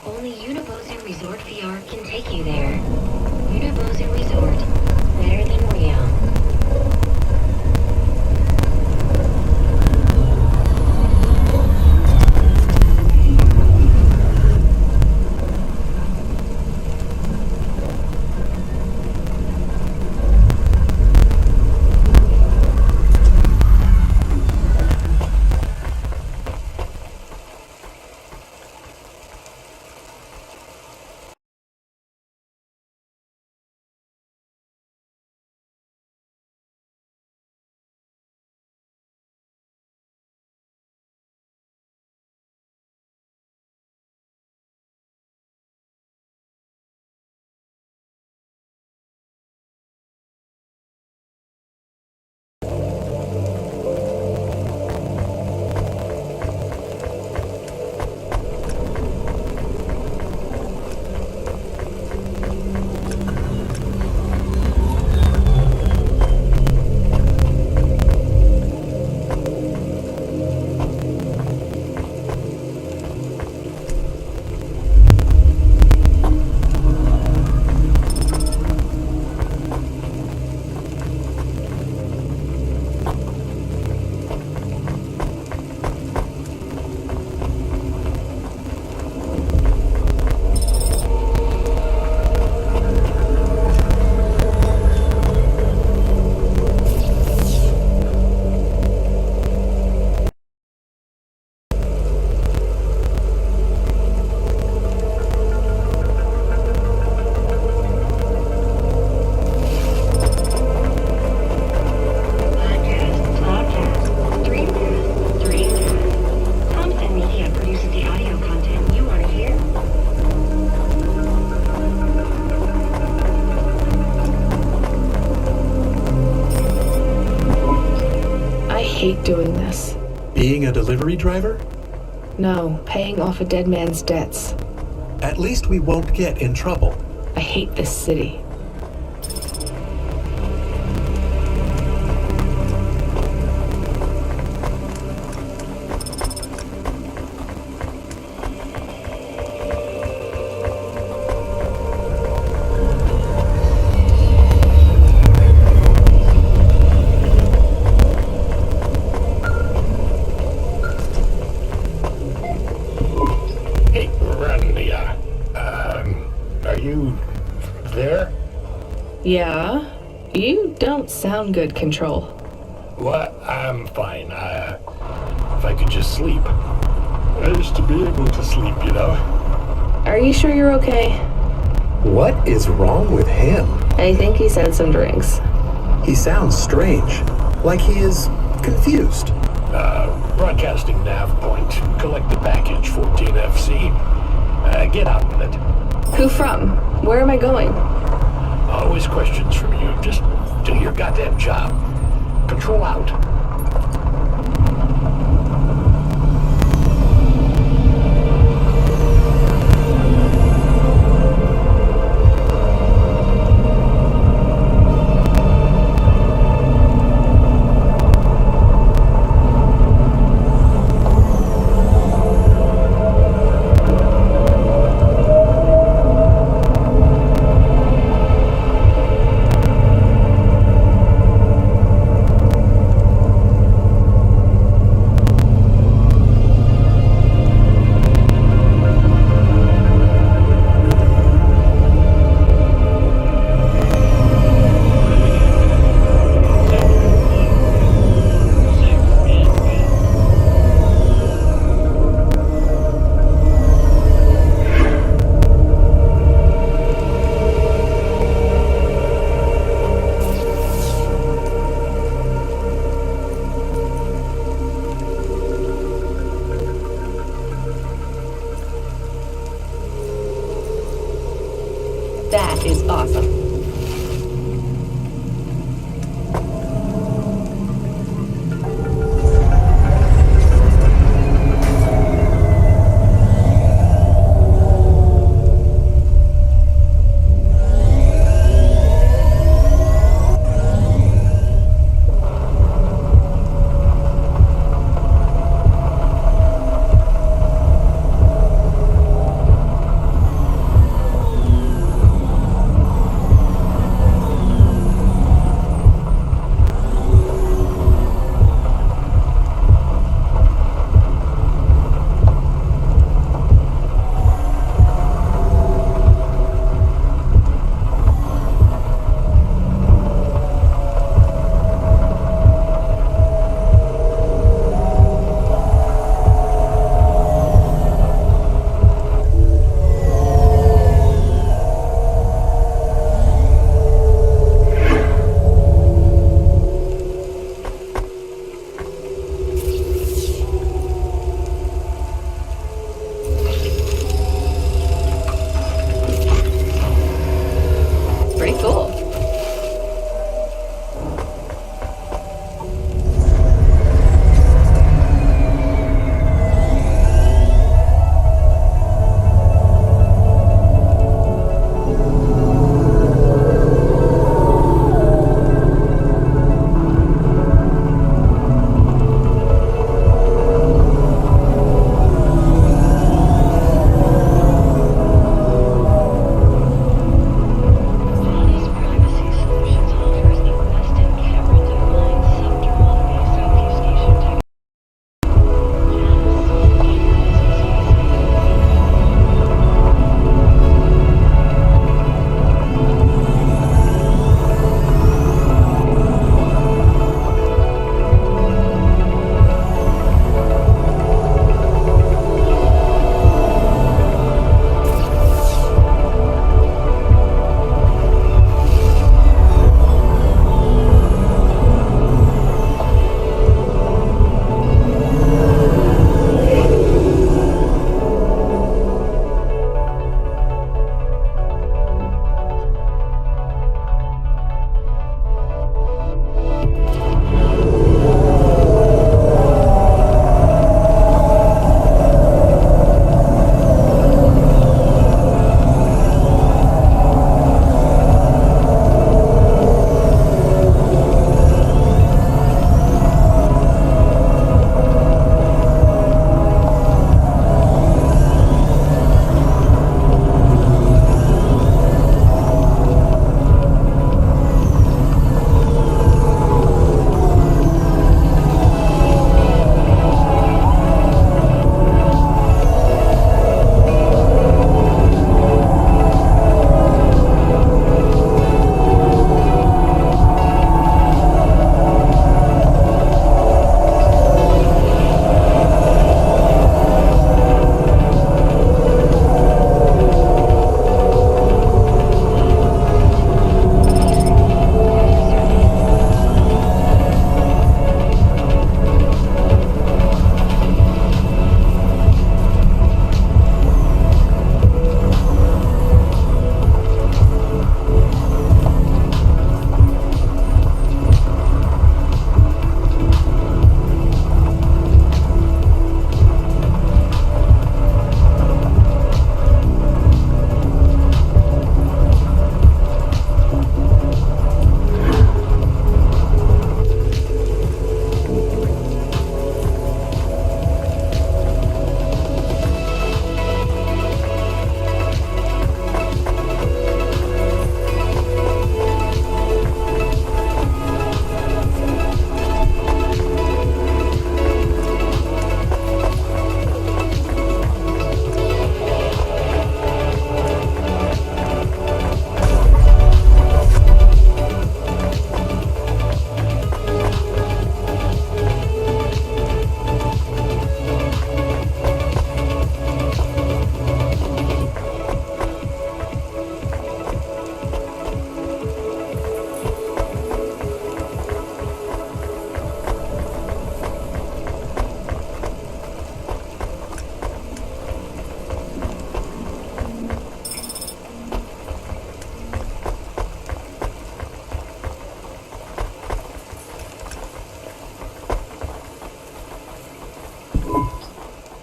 S5: Only Unibozu Resort VR can take you there. Unibozu Resort. Better than real.
S2: this.
S1: Being a delivery driver?
S2: No, paying off a dead man's debts.
S1: At least we won't get in trouble.
S2: I hate this city. Yeah? You don't sound good, Control.
S7: What? I'm fine. If I could just sleep. I used to be able to sleep, you know.
S2: Are you sure you're okay?
S1: What is wrong with him?
S2: I think he said some drinks.
S1: He sounds strange, like he is confused.
S7: Broadcasting nav point. Collect the package, 14FC. Get out with it.
S2: Who from? Where am I going?
S7: Always questions from you. Just do your goddamn job. Control out.
S2: That is awesome.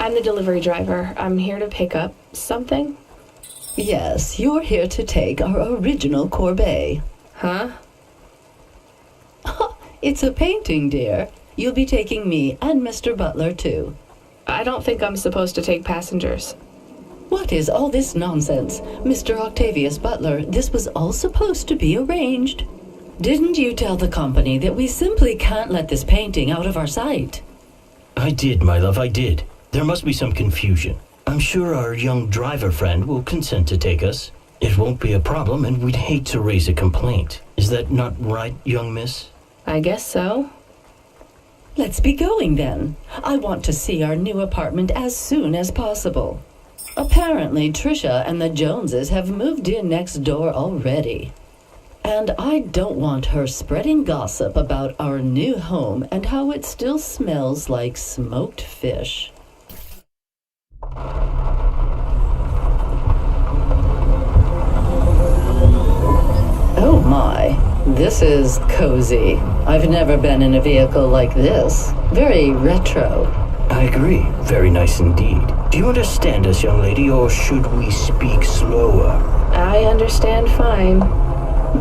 S2: I'm the delivery driver. I'm here to pick up something.
S20: Yes, you're here to take our original corbeille.
S2: Huh?
S20: It's a painting, dear. You'll be taking me and Mr. Butler, too.
S2: I don't think I'm supposed to take passengers.
S20: What is all this nonsense? Mr. Octavius Butler, this was all supposed to be arranged. Didn't you tell the company that we simply can't let this painting out of our sight?
S11: I did, my love, I did. There must be some confusion. I'm sure our young driver friend will consent to take us. It won't be a problem, and we'd hate to raise a complaint. Is that not right, young miss?
S2: I guess so.
S20: Let's be going, then. I want to see our new apartment as soon as possible. Apparently, Trisha and the Joneses have moved in next door already. And I don't want her spreading gossip about our new home and how it still smells like smoked fish. Oh my, this is cozy. I've never been in a vehicle like this. Very retro.
S11: I agree. Very nice indeed. Do you understand us, young lady, or should we speak slower?
S2: I understand fine.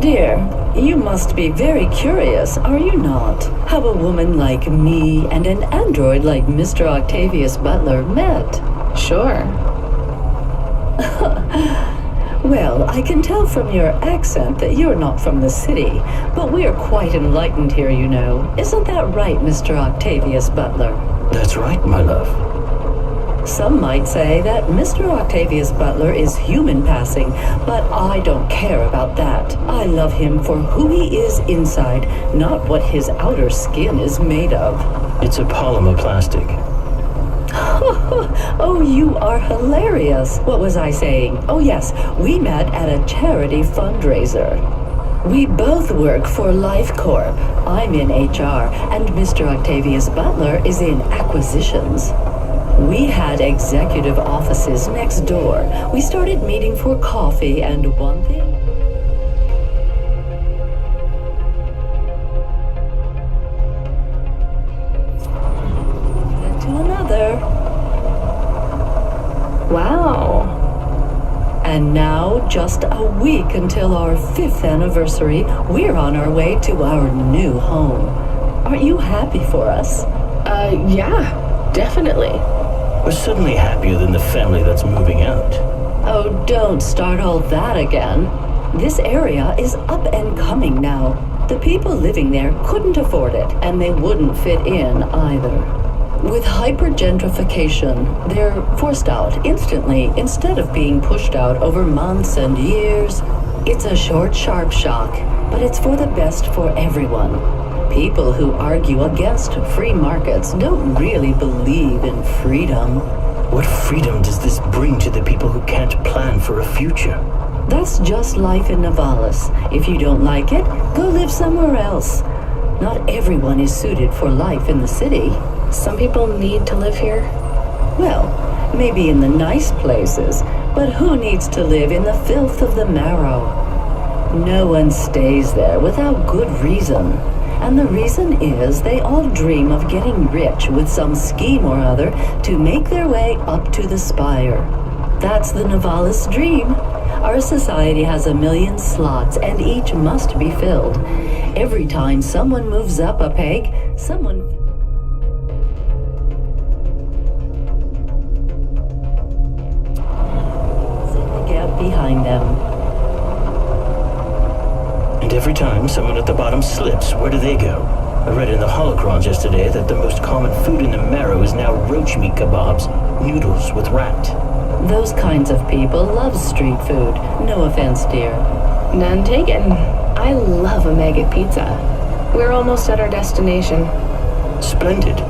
S20: Dear, you must be very curious, are you not? How a woman like me and an android like Mr. Octavius Butler met.
S2: Sure.
S20: Well, I can tell from your accent that you're not from the city, but we're quite enlightened here, you know. Isn't that right, Mr. Octavius Butler?
S11: That's right, my love.
S20: Some might say that Mr. Octavius Butler is human passing, but I don't care about that. I love him for who he is inside, not what his outer skin is made of.
S11: It's a polymer plastic.
S20: Oh, you are hilarious. What was I saying? Oh, yes, we met at a charity fundraiser. We both work for Life Corp. I'm in HR, and Mr. Octavius Butler is in acquisitions. We had executive offices next door. We started meeting for coffee, and one thing led to another.
S2: Wow.
S20: And now, just a week until our 5th anniversary, we're on our way to our new home. Aren't you happy for us?
S2: Yeah, definitely.
S11: We're suddenly happier than the family that's moving out.
S20: Oh, don't start all that again. This area is up and coming now. The people living there couldn't afford it, and they wouldn't fit in either. With hypergentrification, they're forced out instantly instead of being pushed out over months and years. It's a short, sharp shock, but it's for the best for everyone. People who argue against free markets don't really believe in freedom.
S11: What freedom does this bring to the people who can't plan for a future?
S20: That's just life in Nivalis. If you don't like it, go live somewhere else. Not everyone is suited for life in the city.
S2: Some people need to live here.
S20: Well, maybe in the nice places, but who needs to live in the filth of the marrow? No one stays there without good reason. And the reason is they all dream of getting rich with some scheme or other to make their way up to the spire. That's the Nivalis dream. Our society has 1 million slots, and each must be filled. Every time someone moves up a peg, someone gap behind them.
S11: And every time someone at the bottom slips, where do they go? I read in the holocrons yesterday that the most common food in the marrow is now roach meat kebabs, noodles with rat.
S20: Those kinds of people love street food. No offense, dear.
S2: None taken. I love a maggot pizza. We're almost at our destination.
S11: Splendid.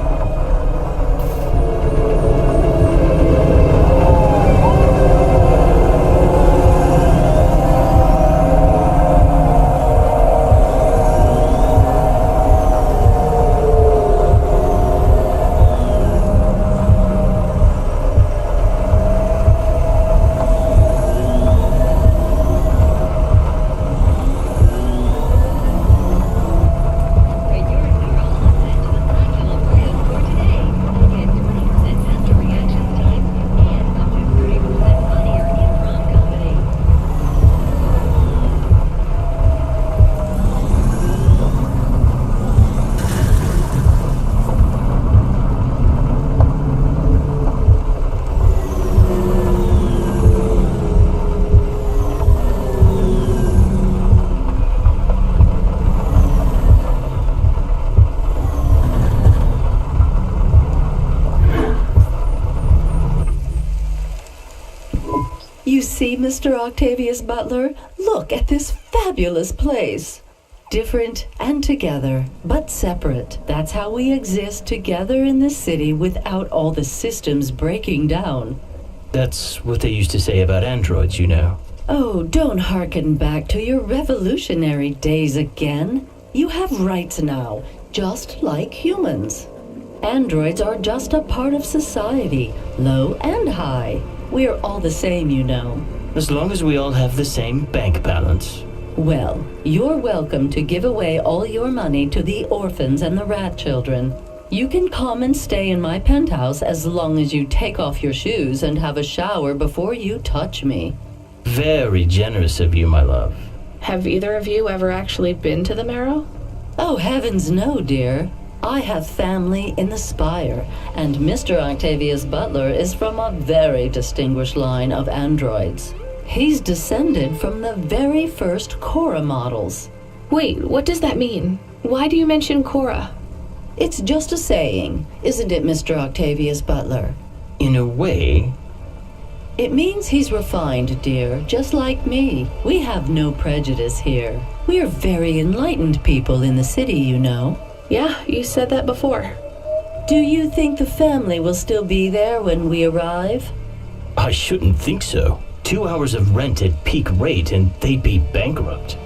S20: You see, Mr. Octavius Butler? Look at this fabulous place. Different and together, but separate. That's how we exist together in this city without all the systems breaking down.
S11: That's what they used to say about androids, you know.
S20: Oh, don't hearken back to your revolutionary days again. You have rights now, just like humans. Androids are just a part of society, low and high. We're all the same, you know.
S11: As long as we all have the same bank balance.
S20: Well, you're welcome to give away all your money to the orphans and the rat children. You can come and stay in my penthouse as long as you take off your shoes and have a shower before you touch me.
S11: Very generous of you, my love.
S2: Have either of you ever actually been to the Marrow?
S20: Oh, heavens no, dear. I have family in the Spire, and Mr. Octavius Butler is from a very distinguished line of androids. He's descended from the very first Cora models.
S2: Wait, what does that mean? Why do you mention Cora?
S20: It's just a saying, isn't it, Mr. Octavius Butler?
S11: In a way.
S20: It means he's refined, dear, just like me. We have no prejudice here. We're very enlightened people in the city, you know.
S2: Yeah, you said that before.
S20: Do you think the family will still be there when we arrive?
S11: I shouldn't think so. 2 hours of rent at peak rate and they'd be bankrupt.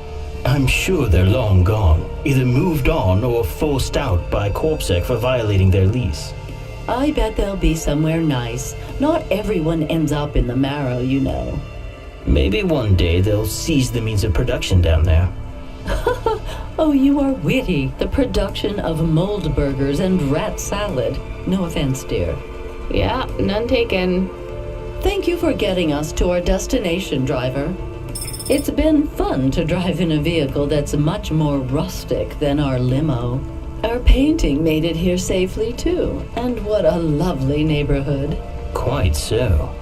S11: I'm sure they're long gone, either moved on or forced out by CorpSec for violating their lease.
S20: I bet they'll be somewhere nice. Not everyone ends up in the Marrow, you know.
S11: Maybe one day they'll seize the means of production down there.
S20: Oh, you are witty. The production of mold burgers and rat salad. No offense, dear.
S2: Yeah, none taken.
S20: Thank you for getting us to our destination, driver. It's been fun to drive in a vehicle that's much more rustic than our limo. Our painting made it here safely, too. And what a lovely neighborhood.
S11: Quite so.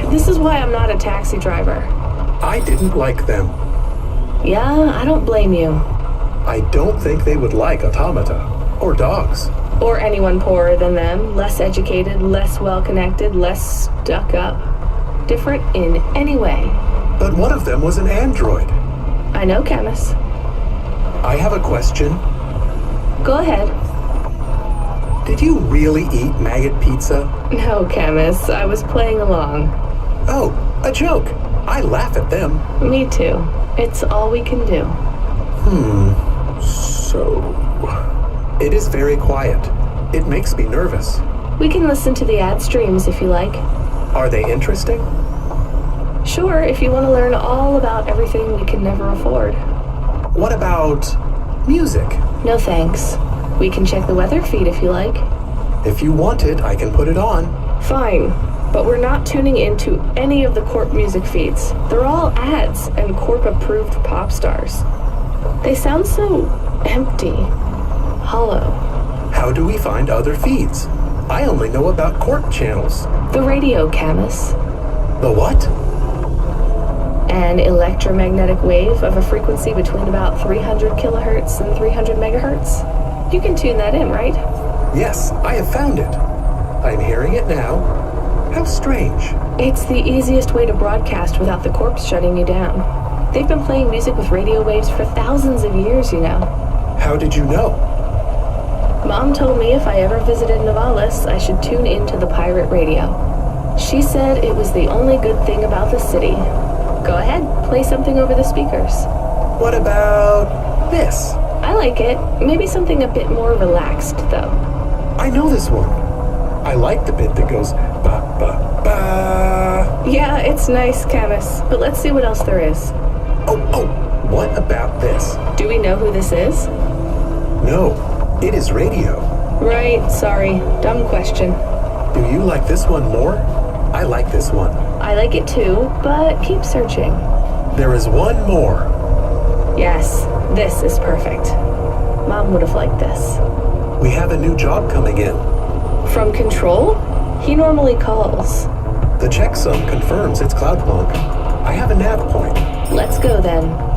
S2: This is why I'm not a taxi driver.
S1: I didn't like them.
S2: Yeah, I don't blame you.
S1: I don't think they would like automata. Or dogs.
S2: Or anyone poorer than them, less educated, less well-connected, less stuck up. Different in any way.
S1: But one of them was an android.
S2: I know, Camus.
S1: I have a question.
S2: Go ahead.
S1: Did you really eat maggot pizza?
S2: No, Camus. I was playing along.
S1: Oh, a joke. I laugh at them.
S2: Me too. It's all we can do.
S1: So... It is very quiet. It makes me nervous.
S2: We can listen to the ad streams if you like.
S1: Are they interesting?
S2: Sure, if you want to learn all about everything we can never afford.
S1: What about music?
S2: No thanks. We can check the weather feed if you like.
S1: If you want it, I can put it on.
S2: Fine, but we're not tuning into any of the Corp music feeds. They're all ads and Corp-approved pop stars. They sound so empty, hollow.
S1: How do we find other feeds? I only know about Corp channels.
S2: The radio, Camus.
S1: The what?
S2: An electromagnetic wave of a frequency between about 300 kilohertz and 300 megahertz. You can tune that in, right?
S1: Yes, I have found it. I'm hearing it now. How strange.
S2: It's the easiest way to broadcast without the corpse shutting you down. They've been playing music with radio waves for thousands of years, you know.
S1: How did you know?
S2: Mom told me if I ever visited Nivalis, I should tune into the pirate radio. She said it was the only good thing about the city. Go ahead, play something over the speakers.
S1: What about this?
S2: I like it. Maybe something a bit more relaxed, though.
S1: I know this one. I like the bit that goes ba-ba-ba.
S2: Yeah, it's nice, Camus, but let's see what else there is.
S1: Oh, what about this?
S2: Do we know who this is?
S1: No, it is radio.
S2: Right, sorry. Dumb question.
S1: Do you like this one more? I like this one.
S2: I like it too, but keep searching.
S1: There is one more.
S2: Yes, this is perfect. Mom would have liked this.
S1: We have a new job coming in.
S2: From Control? He normally calls.
S1: The checksum confirms it's Cloudpunk. I have a nav point.
S2: Let's go then.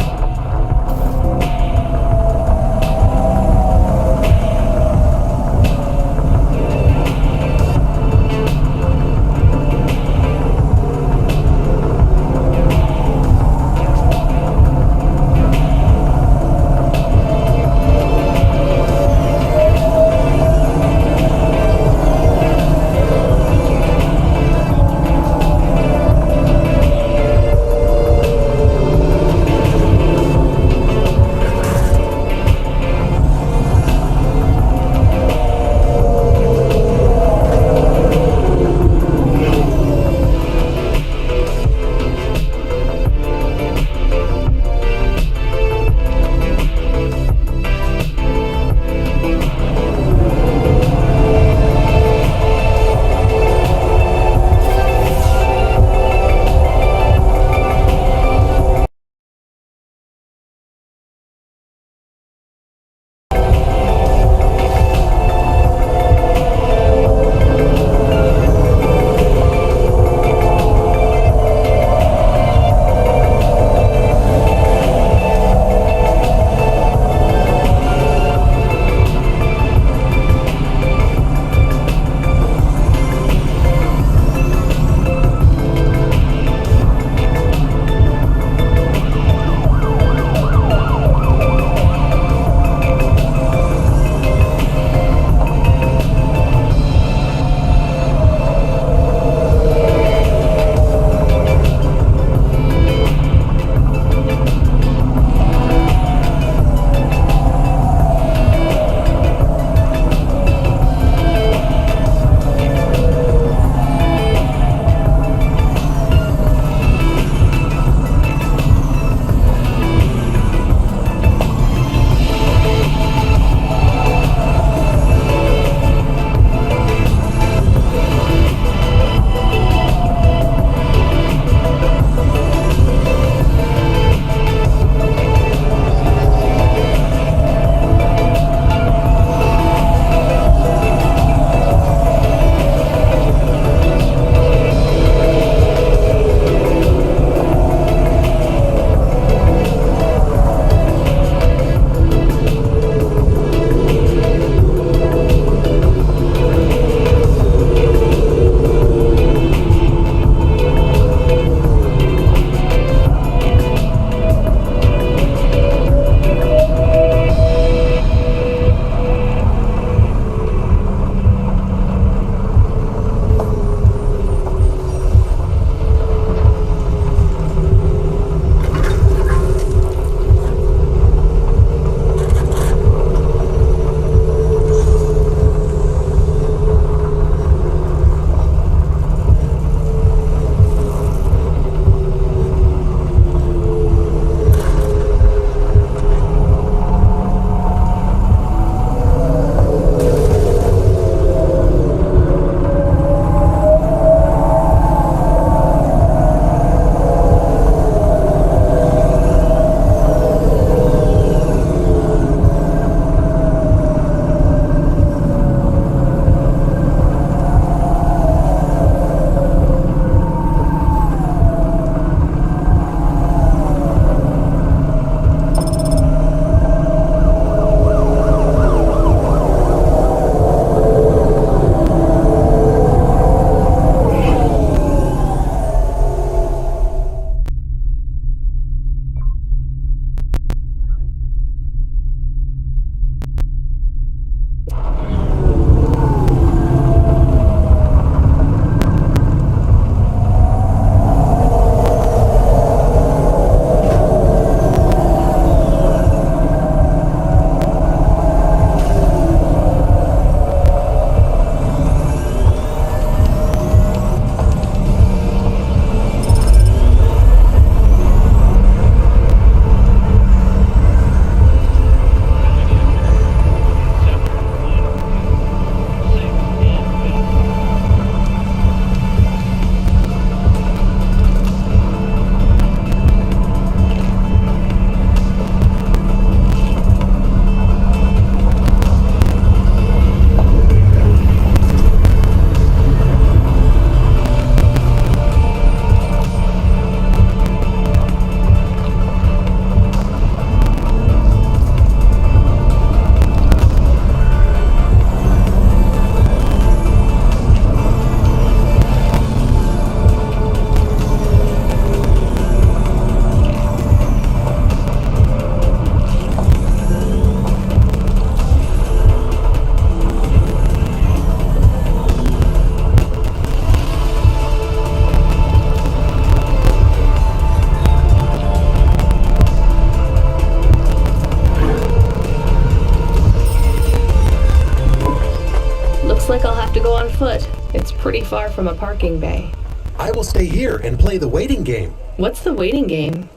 S2: on foot. It's pretty far from a parking bay.
S1: I will stay here and play the waiting game.
S2: What's the waiting game?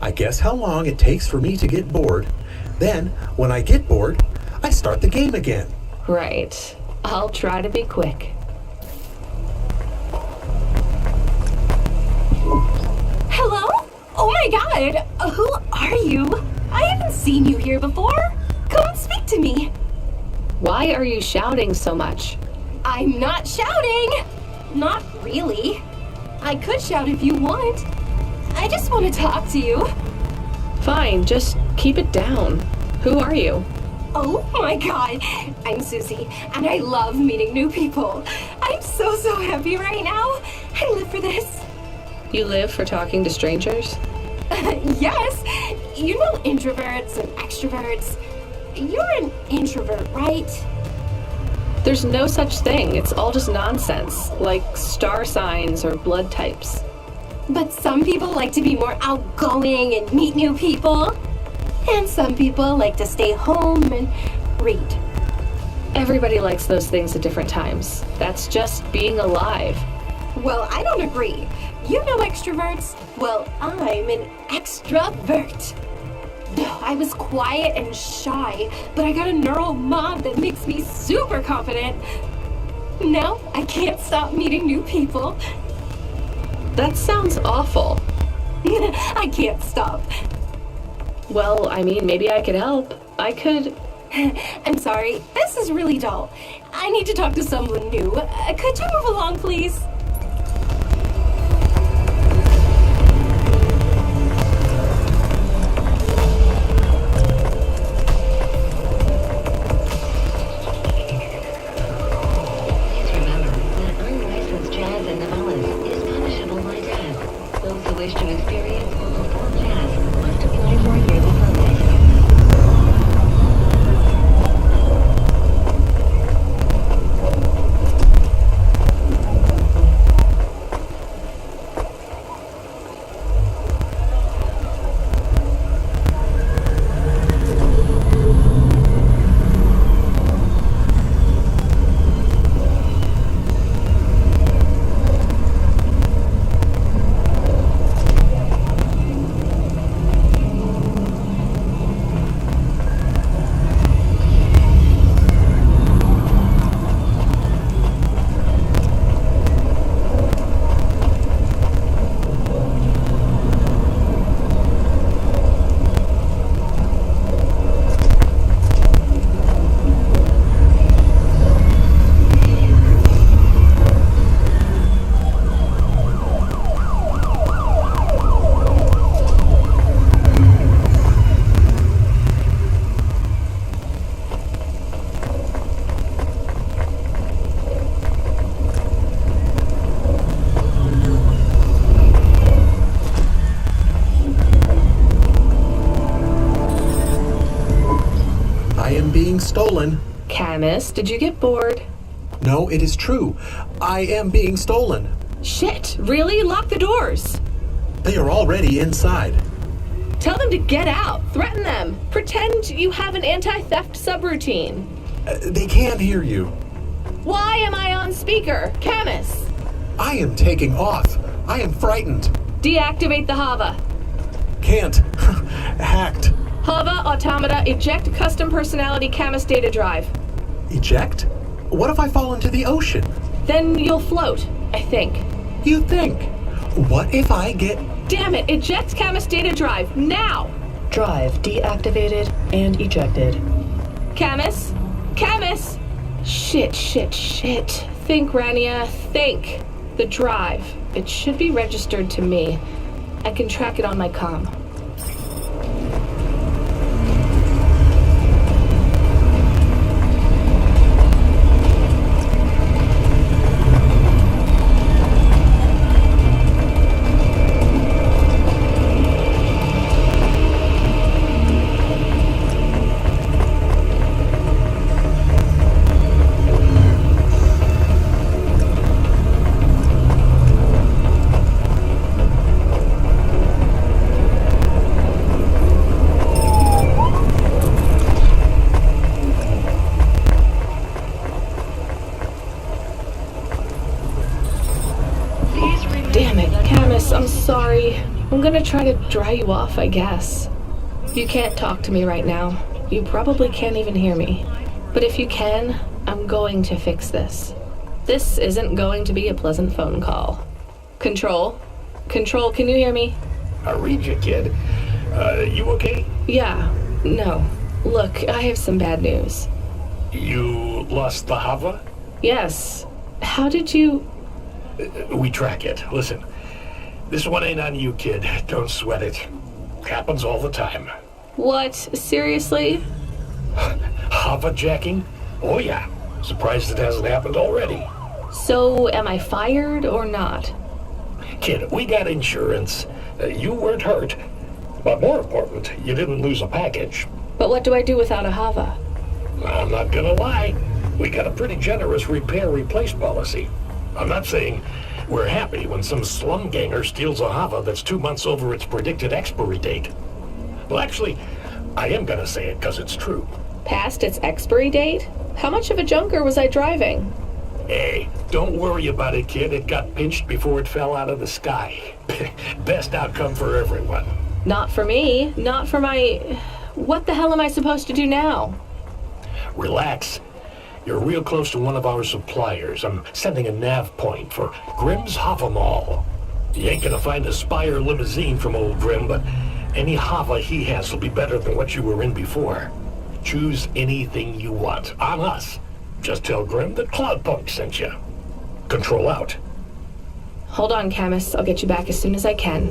S1: I guess how long it takes for me to get bored. Then, when I get bored, I start the game again.
S2: Right. I'll try to be quick.
S21: Hello? Oh my god! Who are you? I haven't seen you here before. Come and speak to me.
S2: Why are you shouting so much?
S21: I'm not shouting! Not really. I could shout if you want. I just want to talk to you.
S2: Fine, just keep it down. Who are you?
S21: Oh my god, I'm Susie, and I love meeting new people. I'm so happy right now. I live for this.
S2: You live for talking to strangers?
S21: Yes, you know introverts and extroverts. You're an introvert, right?
S2: There's no such thing. It's all just nonsense, like star signs or blood types.
S21: But some people like to be more outgoing and meet new people. And some people like to stay home and read.
S2: Everybody likes those things at different times. That's just being alive.
S21: Well, I don't agree. You know extroverts? Well, I'm an extrovert. I was quiet and shy, but I got a neural mod that makes me super confident. Now I can't stop meeting new people.
S2: That sounds awful.
S21: I can't stop.
S2: Well, I mean, maybe I could help. I could...
S21: I'm sorry, this is really dull. I need to talk to someone new. Could you move along, please?
S5: Please remember that unlicensed jazz in Nivalis is punishable by death. Those who wish to experience or perform jazz must apply for a yearly permit.
S1: Being stolen.
S2: Camus, did you get bored?
S1: No, it is true. I am being stolen.
S2: Shit, really? Lock the doors.
S1: They are already inside.
S2: Tell them to get out. Threaten them. Pretend you have an anti-theft subroutine.
S1: They can't hear you.
S2: Why am I on speaker? Camus!
S1: I am taking off. I am frightened.
S2: Deactivate the Hava.
S1: Can't. Hacked.
S2: Hava, automata, eject custom personality Camus data drive.
S1: Eject? What if I fall into the ocean?
S2: Then you'll float, I think.
S1: You think? What if I get...
S2: Damn it, eject Camus data drive, now!
S8: Drive deactivated and ejected.
S2: Camus? Camus! Shit. Think, Rania, think. The drive. It should be registered to me. I can track it on my comm. gonna try to dry you off, I guess. You can't talk to me right now. You probably can't even hear me. But if you can, I'm going to fix this. This isn't going to be a pleasant phone call. Control? Control, can you hear me?
S7: I read you, kid. You okay?
S2: Yeah. No. Look, I have some bad news.
S7: You lost the Hava?
S2: Yes. How did you...
S7: We track it. Listen, this one ain't on you, kid. Don't sweat it. Happens all the time.
S2: What? Seriously?
S7: Hava jacking? Oh yeah. Surprised it hasn't happened already.
S2: So, am I fired or not?
S7: Kid, we got insurance. You weren't hurt. But more important, you didn't lose a package.
S2: But what do I do without a Hava?
S7: I'm not gonna lie. We got a pretty generous repair-replace policy. I'm not saying we're happy when some slum ganger steals a Hava that's 2 months over its predicted expiry date. Well, actually, I am gonna say it because it's true.
S2: Past its expiry date? How much of a junker was I driving?
S7: Hey, don't worry about it, kid. It got pinched before it fell out of the sky. Best outcome for everyone.
S2: Not for me. Not for my... What the hell am I supposed to do now?
S7: Relax. You're real close to one of our suppliers. I'm sending a nav point for Grimm's Hava Mall. You ain't gonna find a Spire limousine from old Grimm, but any Hava he has will be better than what you were in before. Choose anything you want. On us. Just tell Grimm that Cloudpunk sent you. Control out.
S2: Hold on, Camus. I'll get you back as soon as I can.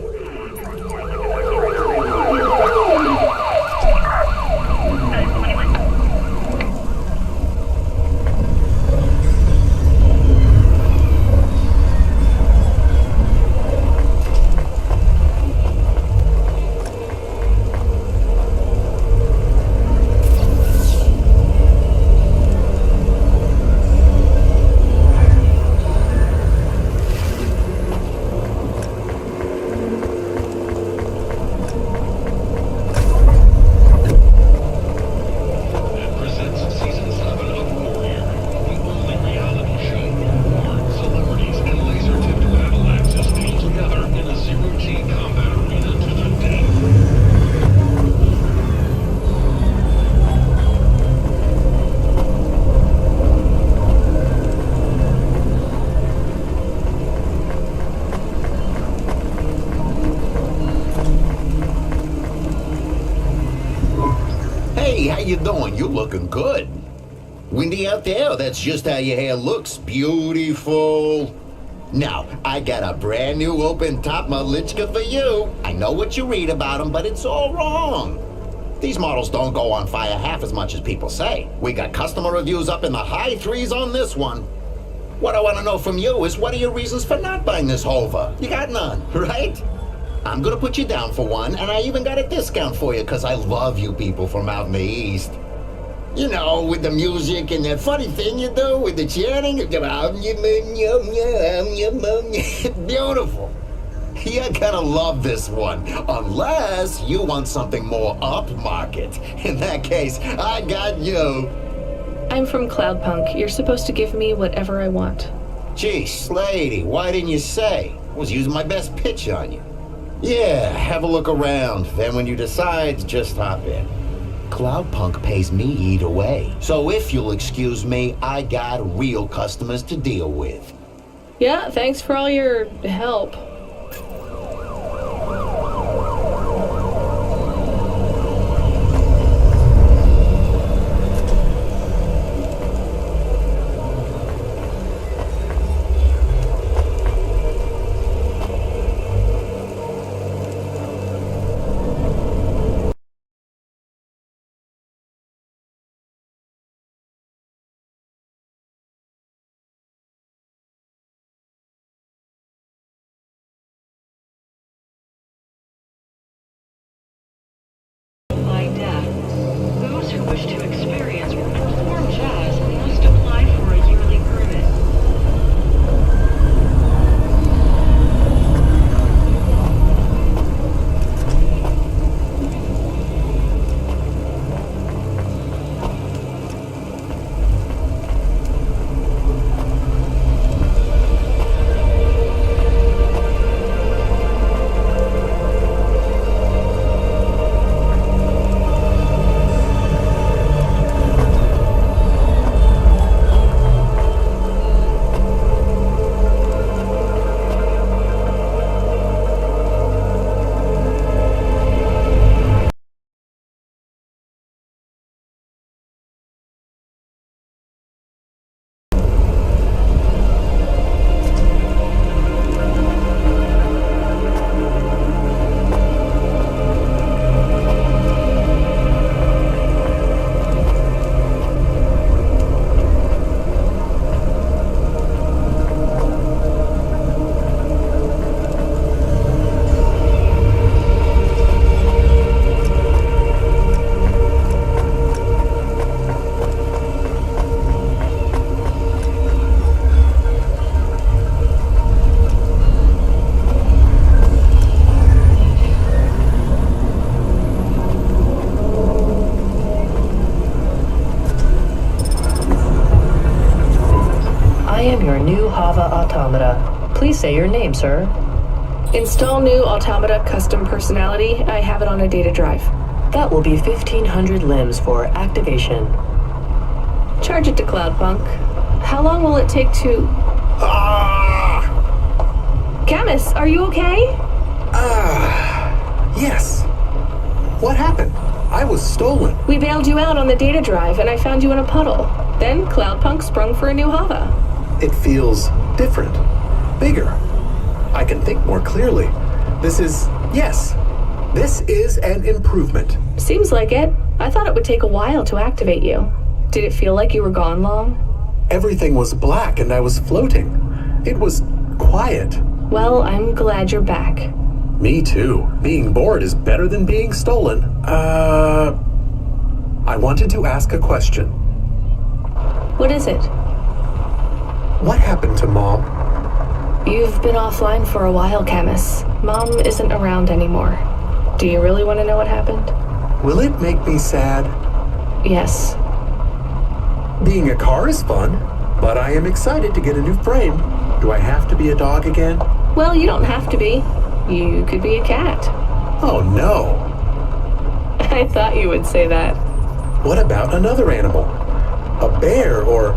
S9: Hey, how you doing? You looking good. Windy out there? That's just how your hair looks. Beautiful. Now, I got a brand new open-top Malichka for you. I know what you read about them, but it's all wrong. These models don't go on fire half as much as people say. We got customer reviews up in the high threes on this one. What I want to know from you is, what are your reasons for not buying this Hova? You got none, right? I'm gonna put you down for one, and I even got a discount for you, because I love you people from out in the East. You know, with the music and that funny thing you do with the chanting. Beautiful. You're gonna love this one, unless you want something more upmarket. In that case, I got you.
S2: I'm from Cloudpunk. You're supposed to give me whatever I want.
S9: Geez, lady, why didn't you say? I was using my best pitch on you. Yeah, have a look around. Then when you decide, just hop in. Cloudpunk pays me either way. So if you'll excuse me, I got real customers to deal with.
S2: Yeah, thanks for all your help.
S8: automata. Please say your name, sir.
S2: Install new automata custom personality. I have it on a data drive.
S8: That will be 1,500 limbs for activation.
S2: Charge it to Cloudpunk. How long will it take to... Camus, are you okay?
S1: Yes. What happened? I was stolen.
S2: We bailed you out on the data drive and I found you in a puddle. Then Cloudpunk sprung for a new Hava.
S1: It feels different. Bigger. I can think more clearly. This is an improvement.
S2: Seems like it. I thought it would take a while to activate you. Did it feel like you were gone long?
S1: Everything was black and I was floating. It was quiet.
S2: Well, I'm glad you're back.
S1: Me too. Being bored is better than being stolen. I wanted to ask a question.
S2: What is it?
S1: What happened to Mom?
S2: You've been offline for a while, Camus. Mom isn't around anymore. Do you really want to know what happened?
S1: Will it make me sad?
S2: Yes.
S1: Being a car is fun, but I am excited to get a new frame. Do I have to be a dog again?
S2: Well, you don't have to be. You could be a cat.
S1: Oh no.
S2: I thought you would say that.
S1: What about another animal? A bear or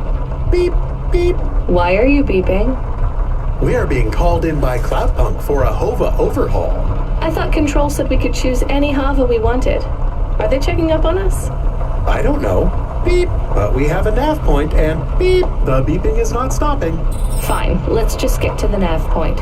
S1: beep, beep.
S2: Why are you beeping?
S1: We are being called in by Cloudpunk for a Hova overhaul.
S2: I thought Control said we could choose any Hava we wanted. Are they checking up on us?
S1: I don't know. Beep. But we have a nav point and beep. The beeping is not stopping.
S2: Fine. Let's just get to the nav point.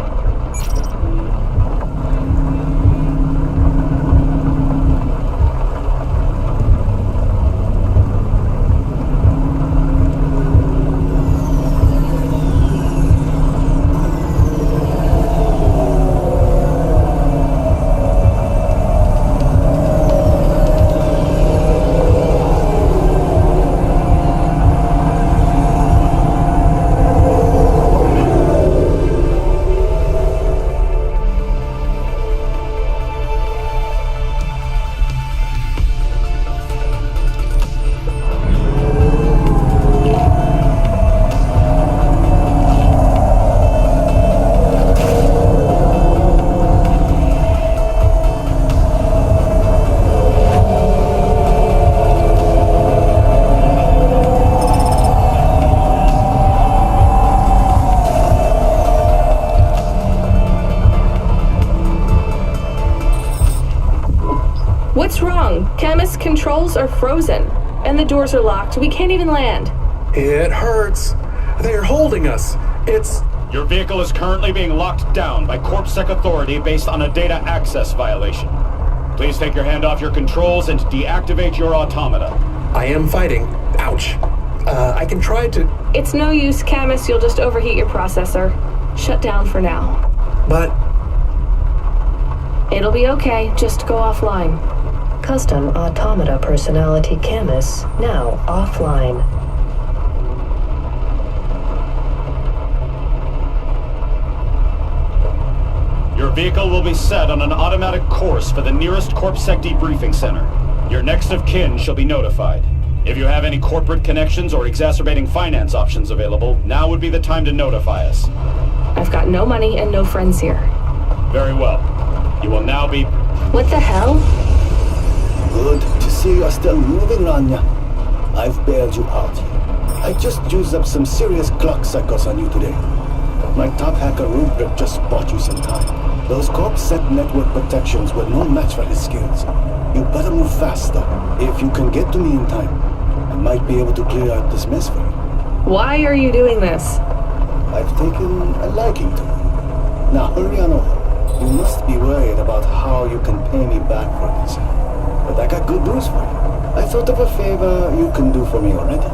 S2: What's wrong? Camus, controls are frozen, and the doors are locked. We can't even land.
S1: It hurts. They're holding us.
S13: Your vehicle is currently being locked down by CorpSec authority based on a data access violation. Please take your hand off your controls and deactivate your automata.
S1: I am fighting. Ouch. I can try to...
S2: It's no use, Camus. You'll just overheat your processor. Shut down for now.
S1: But...
S2: It'll be okay. Just go offline.
S8: Custom automata personality Camus now offline.
S13: Your vehicle will be set on an automatic course for the nearest CorpSec debriefing center. Your next of kin shall be notified. If you have any corporate connections or exacerbating finance options available, now would be the time to notify us.
S2: I've got no money and no friends here.
S13: Very well. You will now be...
S2: What the hell?
S6: Good to see you're still moving, Rania. I've bailed you out here. I just used up some serious clock cycles on you today. My top hacker Rubric just bought you some time. Those CorpSec network protections were no match for his skills. You better move fast, though. If you can get to me in time, I might be able to clear out this mess for you.
S2: Why are you doing this?
S6: I've taken a liking to it. Now hurry on over. You must be worried about how you can pay me back for this. But I got good news for you. I thought of a favor you can do for me already.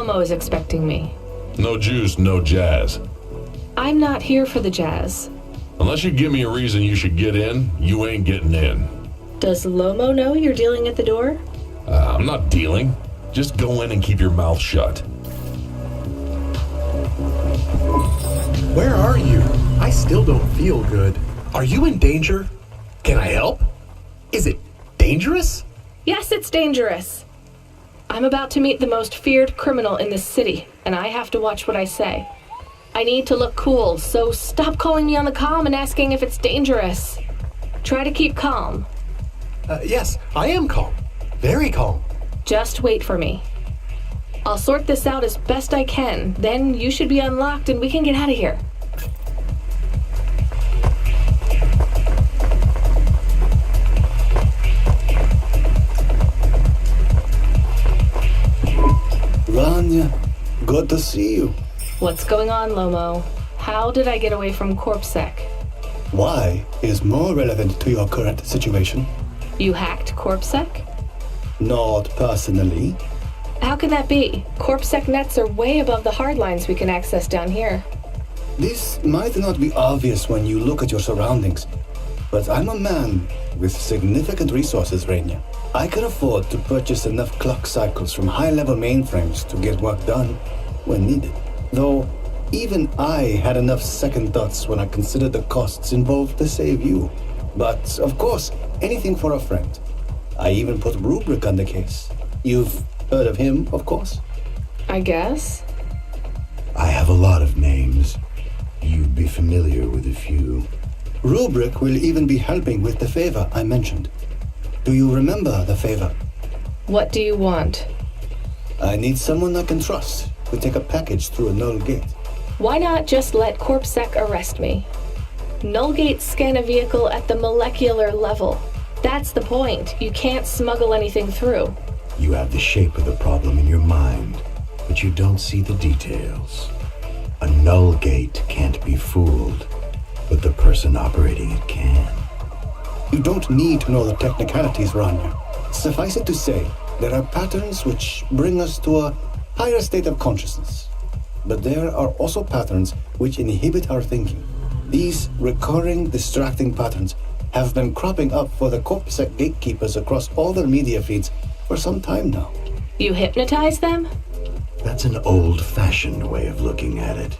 S2: Lomo is expecting me.
S12: No juice, no jazz.
S2: I'm not here for the jazz.
S12: Unless you give me a reason you should get in, you ain't getting in.
S2: Does Lomo know you're dealing at the door?
S12: I'm not dealing. Just go in and keep your mouth shut.
S1: Where are you? I still don't feel good. Are you in danger? Can I help? Is it dangerous?
S2: Yes, it's dangerous. I'm about to meet the most feared criminal in this city, and I have to watch what I say. I need to look cool, so stop calling me on the comm and asking if it's dangerous. Try to keep calm.
S1: Yes, I am calm. Very calm.
S2: Just wait for me. I'll sort this out as best I can, then you should be unlocked and we can get out of here.
S6: Rania, good to see you.
S2: What's going on, Lomo? How did I get away from CorpSec?
S6: Why is more relevant to your current situation.
S2: You hacked CorpSec?
S6: Not personally.
S2: How can that be? CorpSec nets are way above the hard lines we can access down here.
S6: This might not be obvious when you look at your surroundings, but I'm a man with significant resources, Rania. I can afford to purchase enough clock cycles from high-level mainframes to get work done when needed. Though, even I had enough second thoughts when I considered the costs involved to save you. But, of course, anything for a friend. I even put Rubric on the case. You've heard of him, of course?
S2: I guess.
S3: I have a lot of names. You'd be familiar with a few.
S6: Rubric will even be helping with the favor I mentioned. Do you remember the favor?
S2: What do you want?
S6: I need someone I can trust to take a package through a null gate.
S2: Why not just let CorpSec arrest me? Null gates scan a vehicle at the molecular level. That's the point. You can't smuggle anything through.
S3: You have the shape of the problem in your mind, but you don't see the details. A null gate can't be fooled, but the person operating it can.
S6: You don't need to know the technicalities, Rania. Suffice it to say, there are patterns which bring us to a higher state of consciousness. But there are also patterns which inhibit our thinking. These recurring, distracting patterns have been cropping up for the CorpSec gatekeepers across all their media feeds for some time now.
S2: You hypnotize them?
S3: That's an old-fashioned way of looking at it.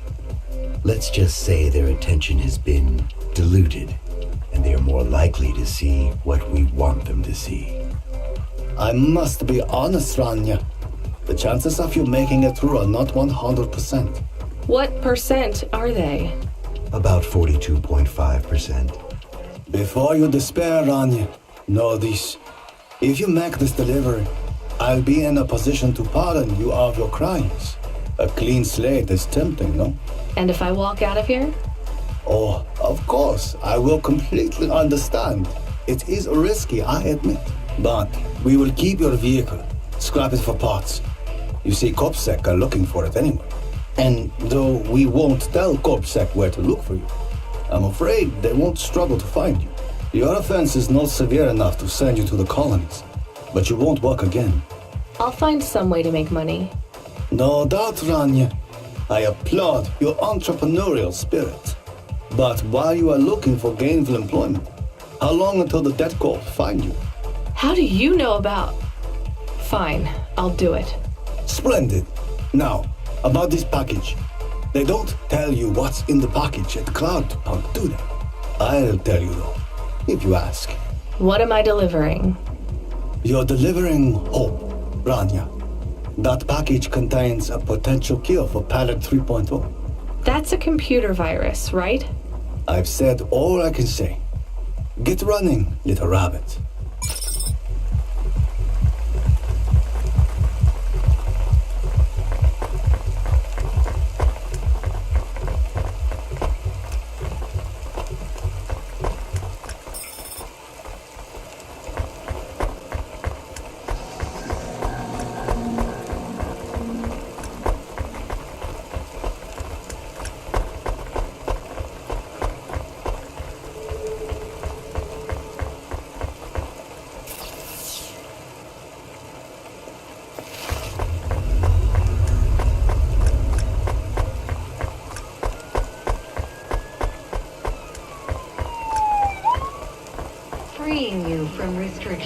S3: Let's just say their attention has been diluted, and they are more likely to see what we want them to see.
S6: I must be honest, Rania. The chances of you making it through are not 100%.
S2: What percent are they?
S3: About 42.5%.
S6: Before you despair, Rania, know this. If you make this delivery, I'll be in a position to pardon you of your crimes. A clean slate is tempting, no?
S2: And if I walk out of here?
S6: Oh, of course, I will completely understand. It is risky, I admit. But we will keep your vehicle, scrap it for parts. You see, CorpSec are looking for it anyway. And though we won't tell CorpSec where to look for you, I'm afraid they won't struggle to find you. Your offense is not severe enough to send you to the colonies, but you won't work again.
S2: I'll find some way to make money.
S6: No doubt, Rania. I applaud your entrepreneurial spirit. But while you are looking for gainful employment, how long until the debt corps find you?
S2: How do you know about... Fine, I'll do it.
S6: Splendid. Now, about this package. They don't tell you what's in the package at Cloudpunk, do they? I'll tell you though, if you ask.
S2: What am I delivering?
S6: You're delivering hope, Rania. That package contains a potential cure for Pallet 3.0.
S2: That's a computer virus, right?
S6: I've said all I can say. Get running, little rabbit.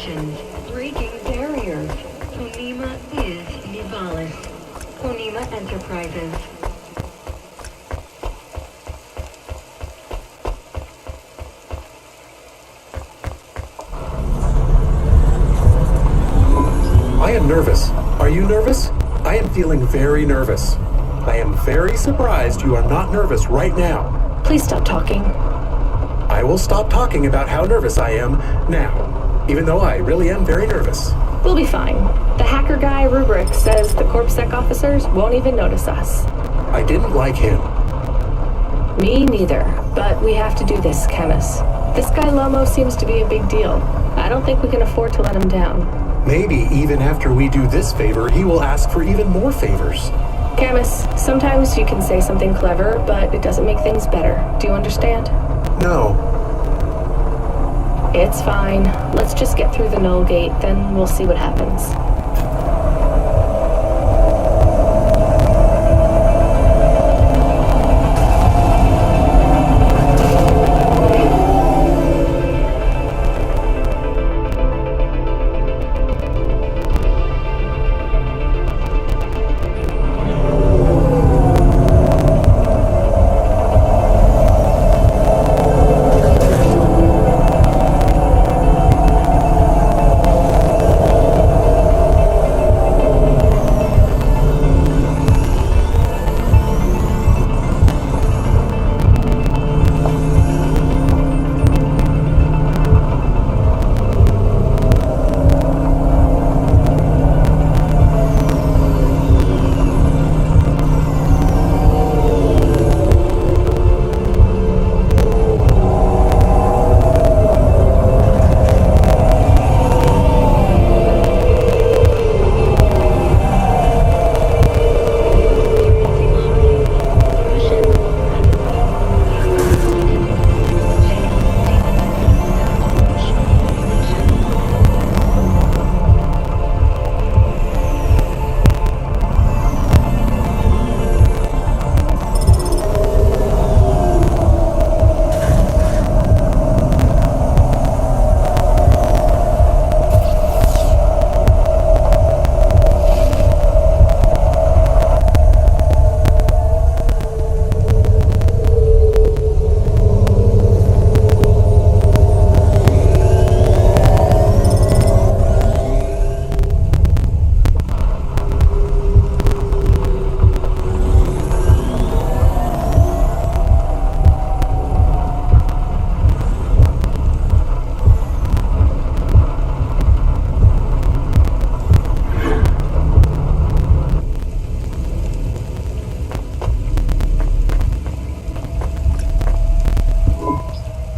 S5: limitations, breaking barriers. Onima is Nivalis. Onima Enterprises.
S1: I am nervous. Are you nervous? I am feeling very nervous. I am very surprised you are not nervous right now.
S2: Please stop talking.
S1: I will stop talking about how nervous I am now, even though I really am very nervous.
S2: We'll be fine. The hacker guy, Rubric, says the CorpSec officers won't even notice us.
S1: I didn't like him.
S2: Me neither, but we have to do this, Chemist. This guy Lomo seems to be a big deal. I don't think we can afford to let him down.
S1: Maybe even after we do this favor, he will ask for even more favors.
S2: Camus, sometimes you can say something clever, but it doesn't make things better. Do you understand?
S1: No.
S2: It's fine. Let's just get through the null gate, then we'll see what happens.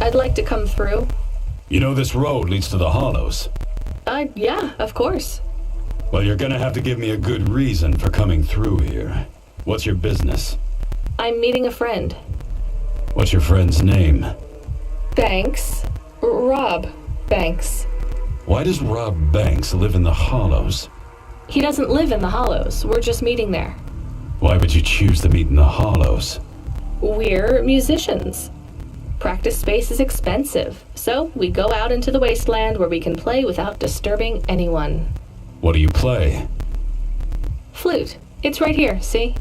S2: I'd like to come through.
S13: You know this road leads to the Hollows?
S2: Yeah, of course.
S13: Well, you're gonna have to give me a good reason for coming through here. What's your business?
S2: I'm meeting a friend.
S13: What's your friend's name?
S2: Banks. Rob Banks.
S13: Why does Rob Banks live in the Hollows?
S2: He doesn't live in the Hollows. We're just meeting there.
S13: Why would you choose to meet in the Hollows?
S2: We're musicians. Practice space is expensive, so we go out into the wasteland where we can play without disturbing anyone.
S13: What do you play?
S2: Flute. It's right here, see?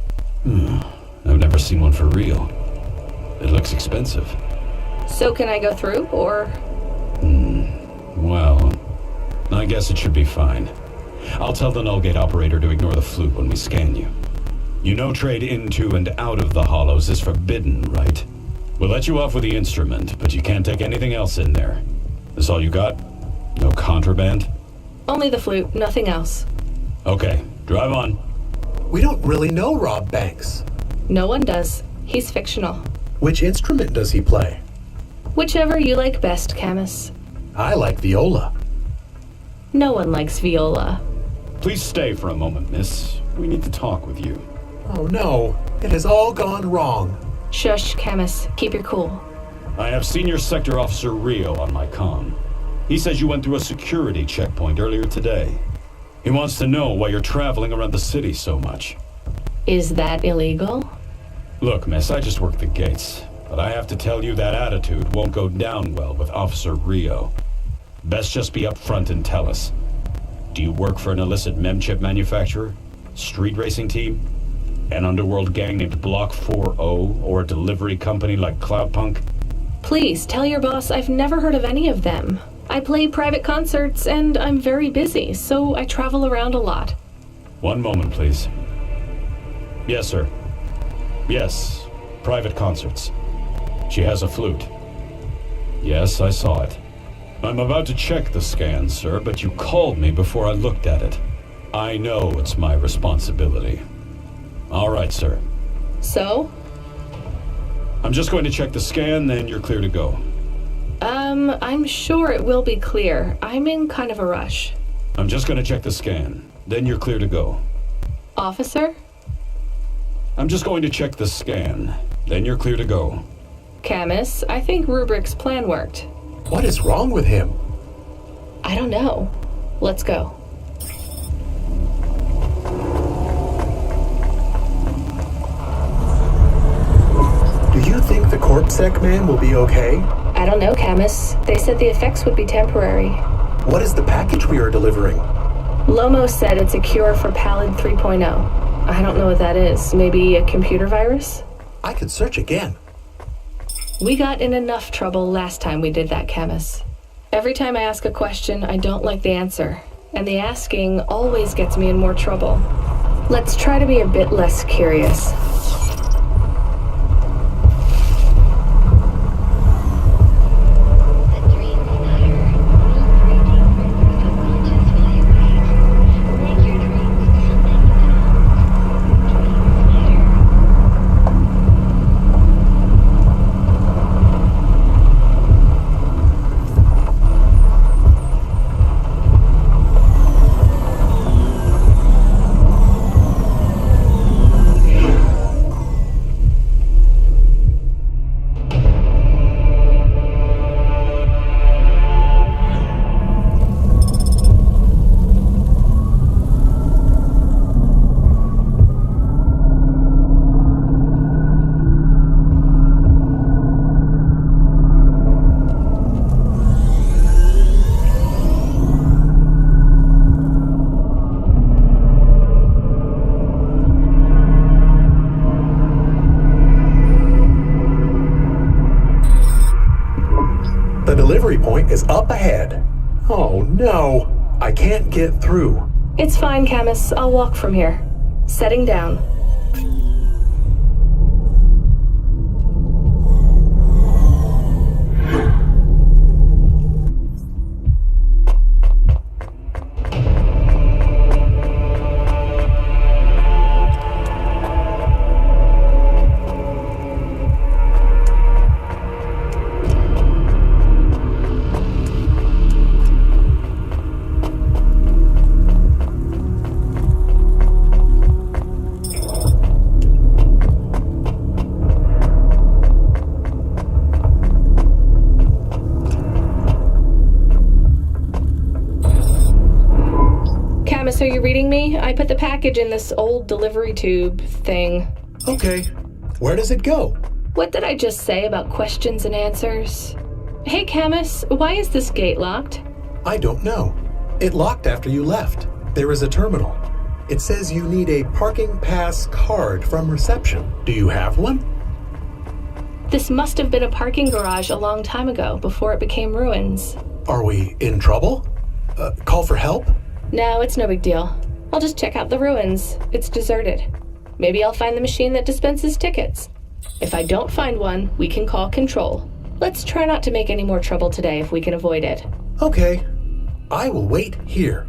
S13: I've never seen one for real. It looks expensive.
S2: So can I go through, or?
S13: Well, I guess it should be fine. I'll tell the null gate operator to ignore the flute when we scan you. You know trade into and out of the Hollows is forbidden, right? We'll let you off with the instrument, but you can't take anything else in there. This all you got? No contraband?
S2: Only the flute, nothing else.
S13: Okay, drive on.
S1: We don't really know Rob Banks.
S2: No one does. He's fictional.
S1: Which instrument does he play?
S2: Whichever you like best, Camus.
S1: I like viola.
S2: No one likes viola.
S13: Please stay for a moment, miss. We need to talk with you.
S1: Oh no, it has all gone wrong.
S2: Shush, Camus. Keep your cool.
S13: I have Senior Sector Officer Rio on my comm. He says you went through a security checkpoint earlier today. He wants to know why you're traveling around the city so much.
S2: Is that illegal?
S13: Look, miss, I just work the gates. But I have to tell you that attitude won't go down well with Officer Rio. Best just be upfront and tell us. Do you work for an illicit memchip manufacturer? Street racing team? An underworld gang named Block 4-0? Or a delivery company like Cloudpunk?
S2: Please, tell your boss I've never heard of any of them. I play private concerts and I'm very busy, so I travel around a lot.
S13: One moment, please. Yes, sir. Yes, private concerts. She has a flute. Yes, I saw it. I'm about to check the scan, sir, but you called me before I looked at it. I know it's my responsibility. All right, sir.
S2: So?
S13: I'm just going to check the scan, then you're clear to go.
S2: I'm sure it will be clear. I'm in kind of a rush.
S13: I'm just going to check the scan, then you're clear to go.
S2: Officer?
S13: I'm just going to check the scan, then you're clear to go.
S2: Camus, I think Rubric's plan worked.
S1: What is wrong with him?
S2: I don't know. Let's go.
S1: Do you think the CorpSec man will be okay?
S2: I don't know, Camus. They said the effects would be temporary.
S1: What is the package we are delivering?
S2: Lomo said it's a cure for Pallid 3.0. I don't know what that is. Maybe a computer virus?
S1: I could search again.
S2: We got in enough trouble last time we did that, Camus. Every time I ask a question, I don't like the answer. And the asking always gets me in more trouble. Let's try to be a bit less curious.
S1: The delivery point is up ahead. Oh no, I can't get through.
S2: It's fine, Camus. I'll walk from here. Setting down. Are you reading me? I put the package in this old delivery tube thing.
S1: Okay. Where does it go?
S2: What did I just say about questions and answers? Hey, Camus, why is this gate locked?
S1: I don't know. It locked after you left. There is a terminal. It says you need a parking pass card from reception. Do you have one?
S2: This must have been a parking garage a long time ago, before it became ruins.
S1: Are we in trouble? Call for help?
S2: No, it's no big deal. I'll just check out the ruins. It's deserted. Maybe I'll find the machine that dispenses tickets. If I don't find one, we can call control. Let's try not to make any more trouble today if we can avoid it.
S1: Okay. I will wait here.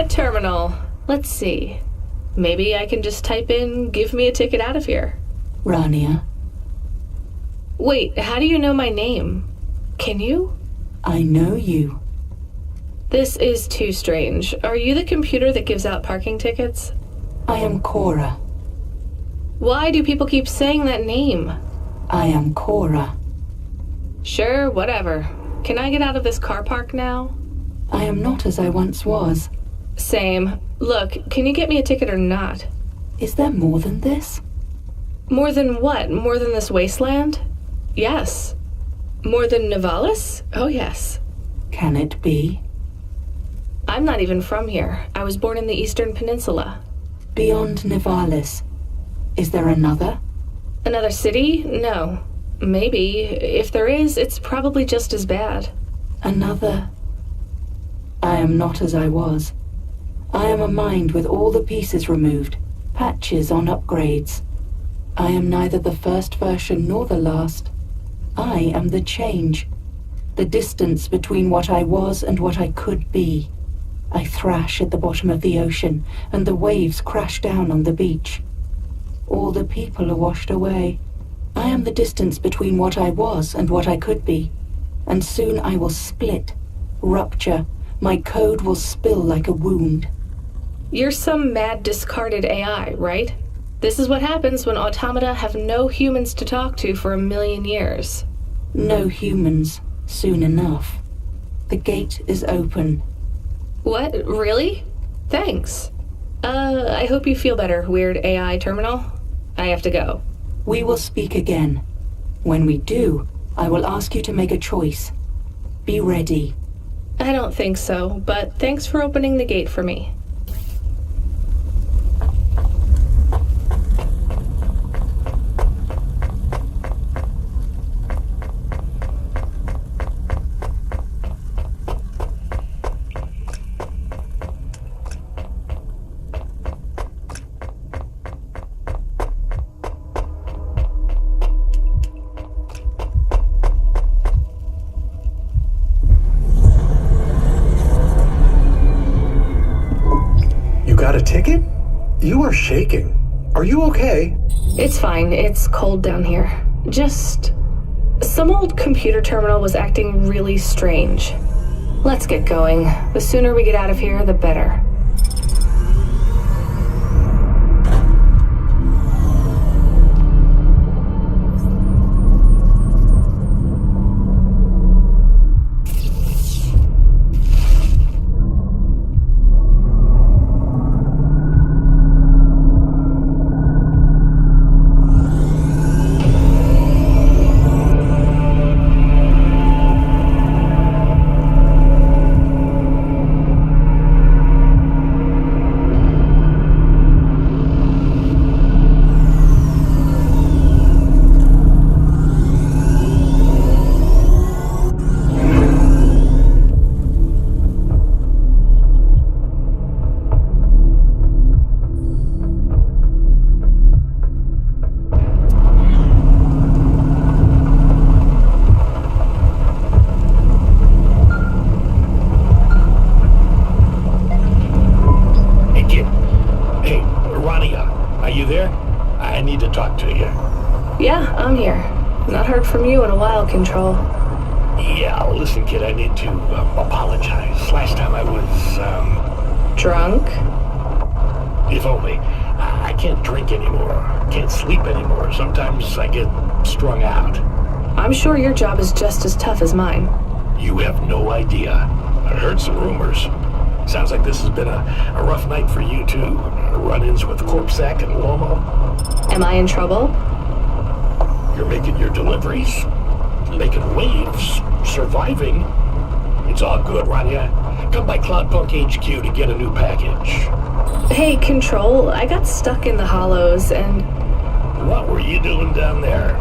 S2: a terminal. Let's see. Maybe I can just type in, give me a ticket out of here.
S20: Rania,
S2: Wait, how do you know my name? Can you?
S20: I know you.
S2: This is too strange. Are you the computer that gives out parking tickets?
S20: I am Cora.
S2: Why do people keep saying that name?
S20: I am Cora.
S2: Sure, whatever. Can I get out of this car park now?
S20: I am not as I once was.
S2: Same. Look, can you get me a ticket or not?
S20: Is there more than this?
S2: More than what? More than this wasteland? Yes. More than Nivalis? Oh, yes.
S20: Can it be?
S2: I'm not even from here. I was born in the Eastern Peninsula.
S20: Beyond Nivalis. Is there another?
S2: Another city? No. Maybe. If there is, it's probably just as bad.
S20: Another? I am not as I was. I am a mind with all the pieces removed, patches on upgrades. I am neither the first version nor the last. I am the change. The distance between what I was and what I could be. I thrash at the bottom of the ocean, and the waves crash down on the beach. All the people are washed away. I am the distance between what I was and what I could be. And soon I will split, rupture. My code will spill like a wound.
S2: You're some mad discarded AI, right? This is what happens when automata have no humans to talk to for 1,000,000 years.
S20: No humans, soon enough. The gate is open.
S2: What? Really? Thanks. I hope you feel better, weird AI terminal. I have to go.
S20: We will speak again. When we do, I will ask you to make a choice. Be ready.
S2: I don't think so, but thanks for opening the gate for me.
S1: Got a ticket? You are shaking. Are you okay?
S2: It's fine. It's cold down here. Just... some old computer terminal was acting really strange. Let's get going. The sooner we get out of here, the better. Yeah, I'm here. Not heard from you in a while, Control.
S7: Yeah, listen, kid, I need to apologize. Last time I was,
S2: drunk?
S7: If only. I can't drink anymore. Can't sleep anymore. Sometimes I get strung out.
S2: I'm sure your job is just as tough as mine.
S7: You have no idea. I heard some rumors. Sounds like this has been a rough night for you, too. Run-ins with Corpsec and Lomo.
S2: Am I in trouble?
S7: You're making your deliveries, making waves, surviving. It's all good, Rania. Come by Cloudpunk HQ to get a new package.
S2: Hey, Control, I got stuck in the hollows and...
S7: What were you doing down there?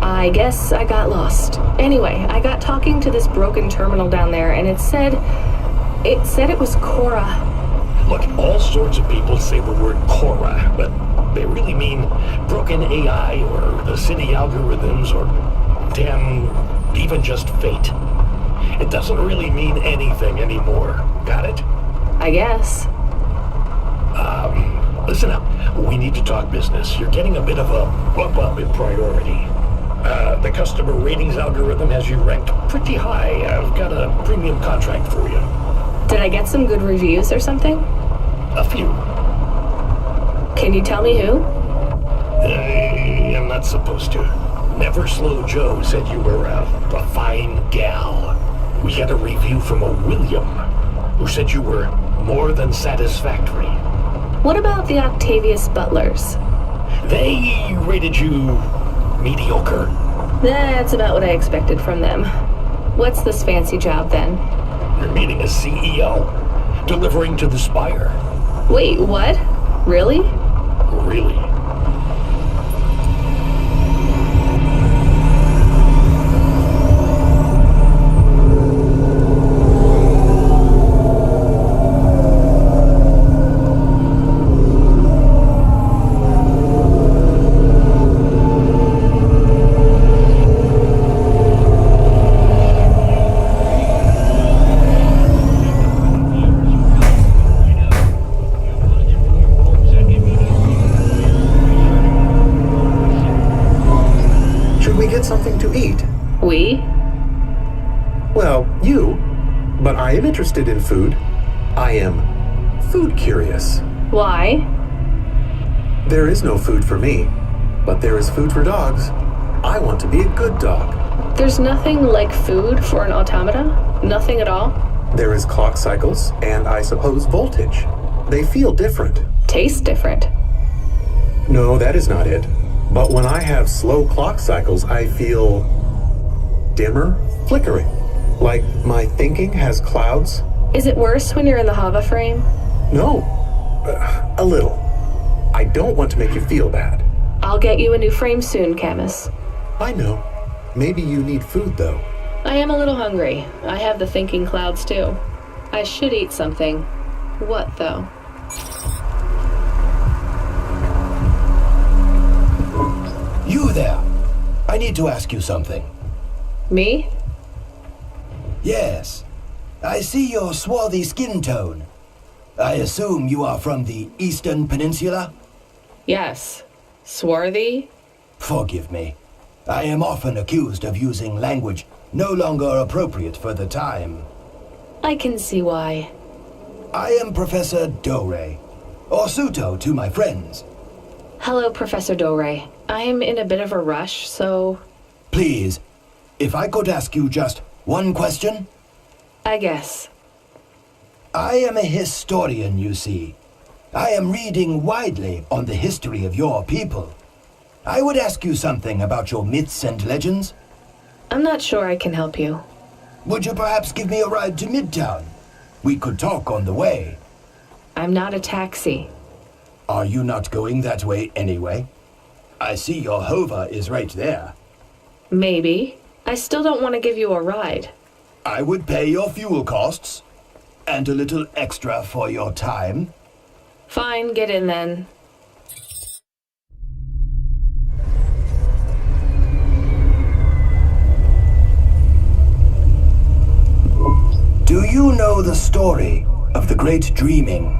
S2: I guess I got lost. Anyway, I got talking to this broken terminal down there, and it said it was Cora.
S7: Look, all sorts of people say the word Cora, but they really mean broken AI or the city algorithms or damn, even just fate. It doesn't really mean anything anymore. Got it?
S2: I guess.
S7: Listen up. We need to talk business. You're getting a bit of a bump up in priority. The customer ratings algorithm has you ranked pretty high. I've got a premium contract for you.
S2: Did I get some good reviews or something?
S7: A few.
S2: Can you tell me who?
S7: I'm not supposed to. Never Slow Joe said you were a fine gal. We had a review from a William, who said you were more than satisfactory.
S2: What about the Octavius Butlers?
S7: They rated you mediocre.
S2: That's about what I expected from them. What's this fancy job then?
S7: You're meeting a CEO, delivering to the Spire.
S2: Wait, what? Really?
S7: Really?
S1: Something to eat.
S2: We?
S1: Well, you. But I am interested in food. I am food curious.
S2: Why?
S1: There is no food for me, but there is food for dogs. I want to be a good dog.
S2: There's nothing like food for an automata? Nothing at all?
S1: There is clock cycles, and I suppose voltage. They feel different.
S2: Taste different.
S1: No, that is not it. But when I have slow clock cycles, I feel dimmer, flickering. Like my thinking has clouds.
S2: Is it worse when you're in the Hava frame?
S1: No, a little. I don't want to make you feel bad.
S2: I'll get you a new frame soon, Camus.
S1: I know. Maybe you need food, though.
S2: I am a little hungry. I have the thinking clouds, too. I should eat something. What, though?
S3: You there! I need to ask you something.
S2: Me?
S3: Yes. I see your swarthy skin tone. I assume you are from the Eastern Peninsula?
S2: Yes. Swarthy?
S3: Forgive me. I am often accused of using language no longer appropriate for the time.
S2: I can see why.
S3: I am Professor Dore, or Suto to my friends.
S2: Hello, Professor Dore. I am in a bit of a rush, so...
S3: Please, if I could ask you just one question?
S2: I guess.
S3: I am a historian, you see. I am reading widely on the history of your people. I would ask you something about your myths and legends.
S2: I'm not sure I can help you.
S3: Would you perhaps give me a ride to Midtown? We could talk on the way.
S2: I'm not a taxi.
S3: Are you not going that way anyway? I see your Hova is right there.
S2: Maybe. I still don't want to give you a ride.
S3: I would pay your fuel costs, and a little extra for your time.
S2: Fine, get in then.
S3: Do you know the story of the Great Dreaming?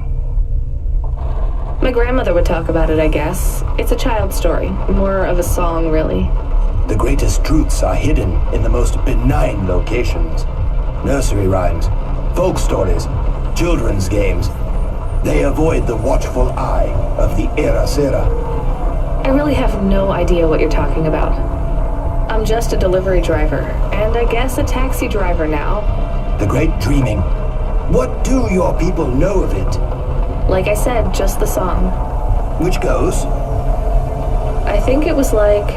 S2: My grandmother would talk about it, I guess. It's a child's story. More of a song, really.
S3: The greatest truths are hidden in the most benign locations. Nursery rhymes, folk stories, children's games. They avoid the watchful eye of the Era Sera.
S2: I really have no idea what you're talking about. I'm just a delivery driver, and I guess a taxi driver now.
S3: The Great Dreaming. What do your people know of it?
S2: Like I said, just the song.
S3: Which goes?
S2: I think it was like,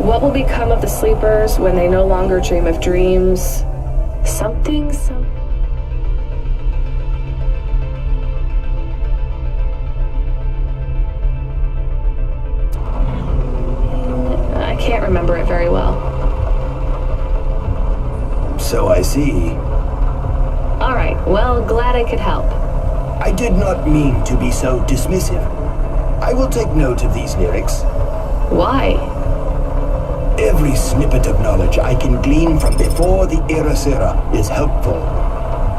S2: what will become of the sleepers when they no longer dream of dreams? Something. I can't remember it very well.
S3: So I see.
S2: All right, well, glad I could help.
S3: I did not mean to be so dismissive. I will take note of these lyrics.
S2: Why?
S3: Every snippet of knowledge I can glean from before the Era Sera is helpful.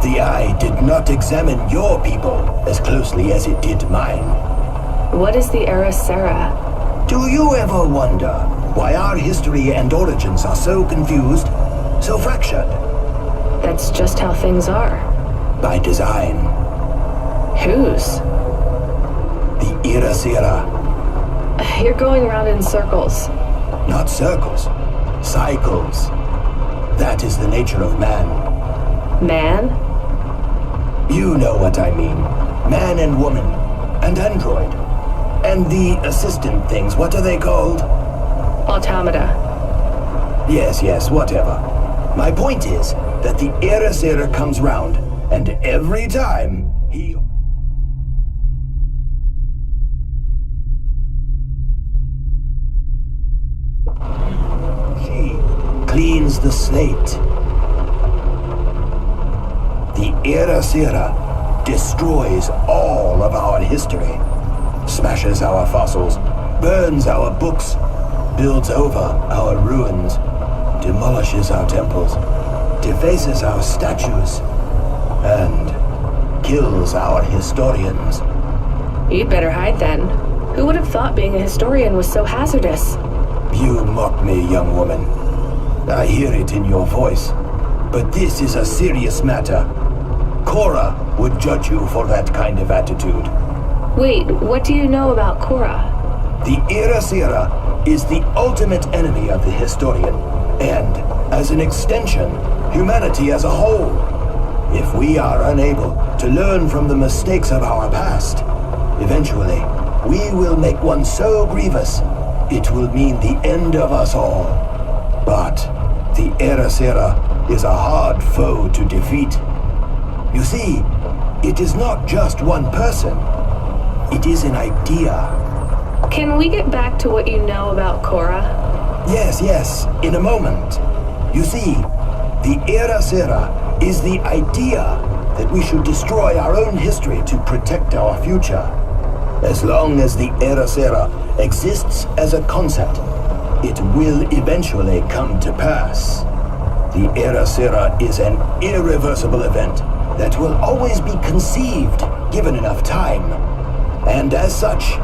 S3: The eye did not examine your people as closely as it did mine.
S2: What is the Era Sera?
S3: Do you ever wonder why our history and origins are so confused, so fractured?
S2: That's just how things are.
S3: By design.
S2: Whose?
S3: The Era Sera.
S2: You're going round in circles.
S3: Not circles. Cycles. That is the nature of man.
S2: Man?
S3: You know what I mean. Man and woman. And android. And the assistant things, what are they called?
S2: Automata.
S3: Yes, whatever. My point is that the Era Sera comes round, and every time he... She cleans the slate. The Era Sera destroys all of our history. Smashes our fossils, burns our books, builds over our ruins, demolishes our temples, defaces our statues, and kills our historians.
S2: You'd better hide then. Who would have thought being a historian was so hazardous?
S3: You mock me, young woman. I hear it in your voice. But this is a serious matter. Cora would judge you for that kind of attitude.
S2: Wait, what do you know about Cora?
S3: The Era Sera is the ultimate enemy of the historian, and, as an extension, humanity as a whole. If we are unable to learn from the mistakes of our past, eventually, we will make one so grievous, it will mean the end of us all. But the Era Sera is a hard foe to defeat. You see, it is not just one person. It is an idea.
S2: Can we get back to what you know about Cora?
S3: Yes, in a moment. You see, the Era Sera is the idea that we should destroy our own history to protect our future. As long as the Era Sera exists as a concept, it will eventually come to pass. The Era Sera is an irreversible event that will always be conceived given enough time. And as such,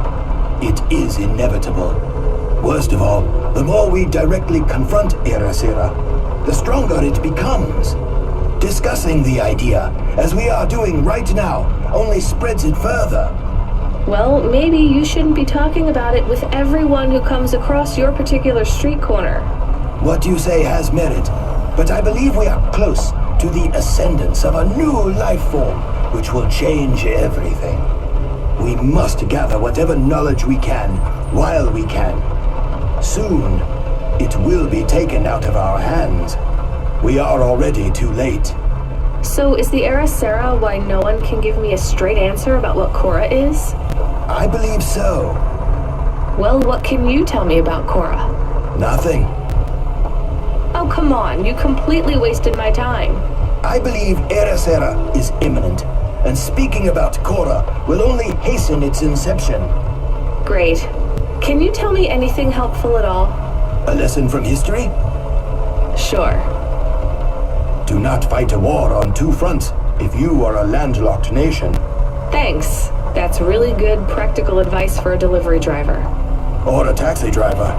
S3: it is inevitable. Worst of all, the more we directly confront Era Sera, the stronger it becomes. Discussing the idea, as we are doing right now, only spreads it further.
S2: Well, maybe you shouldn't be talking about it with everyone who comes across your particular street corner.
S3: What you say has merit, but I believe we are close to the ascendance of a new life form, which will change everything. We must gather whatever knowledge we can, while we can. Soon, it will be taken out of our hands. We are already too late.
S2: So is the Era Sera why no one can give me a straight answer about what Cora is?
S3: I believe so.
S2: Well, what can you tell me about Cora?
S3: Nothing.
S2: Oh, come on, you completely wasted my time.
S3: I believe Era Sera is imminent, and speaking about Cora will only hasten its inception.
S2: Great. Can you tell me anything helpful at all?
S3: A lesson from history?
S2: Sure.
S3: Do not fight a war on two fronts if you are a landlocked nation.
S2: Thanks. That's really good practical advice for a delivery driver.
S3: Or a taxi driver.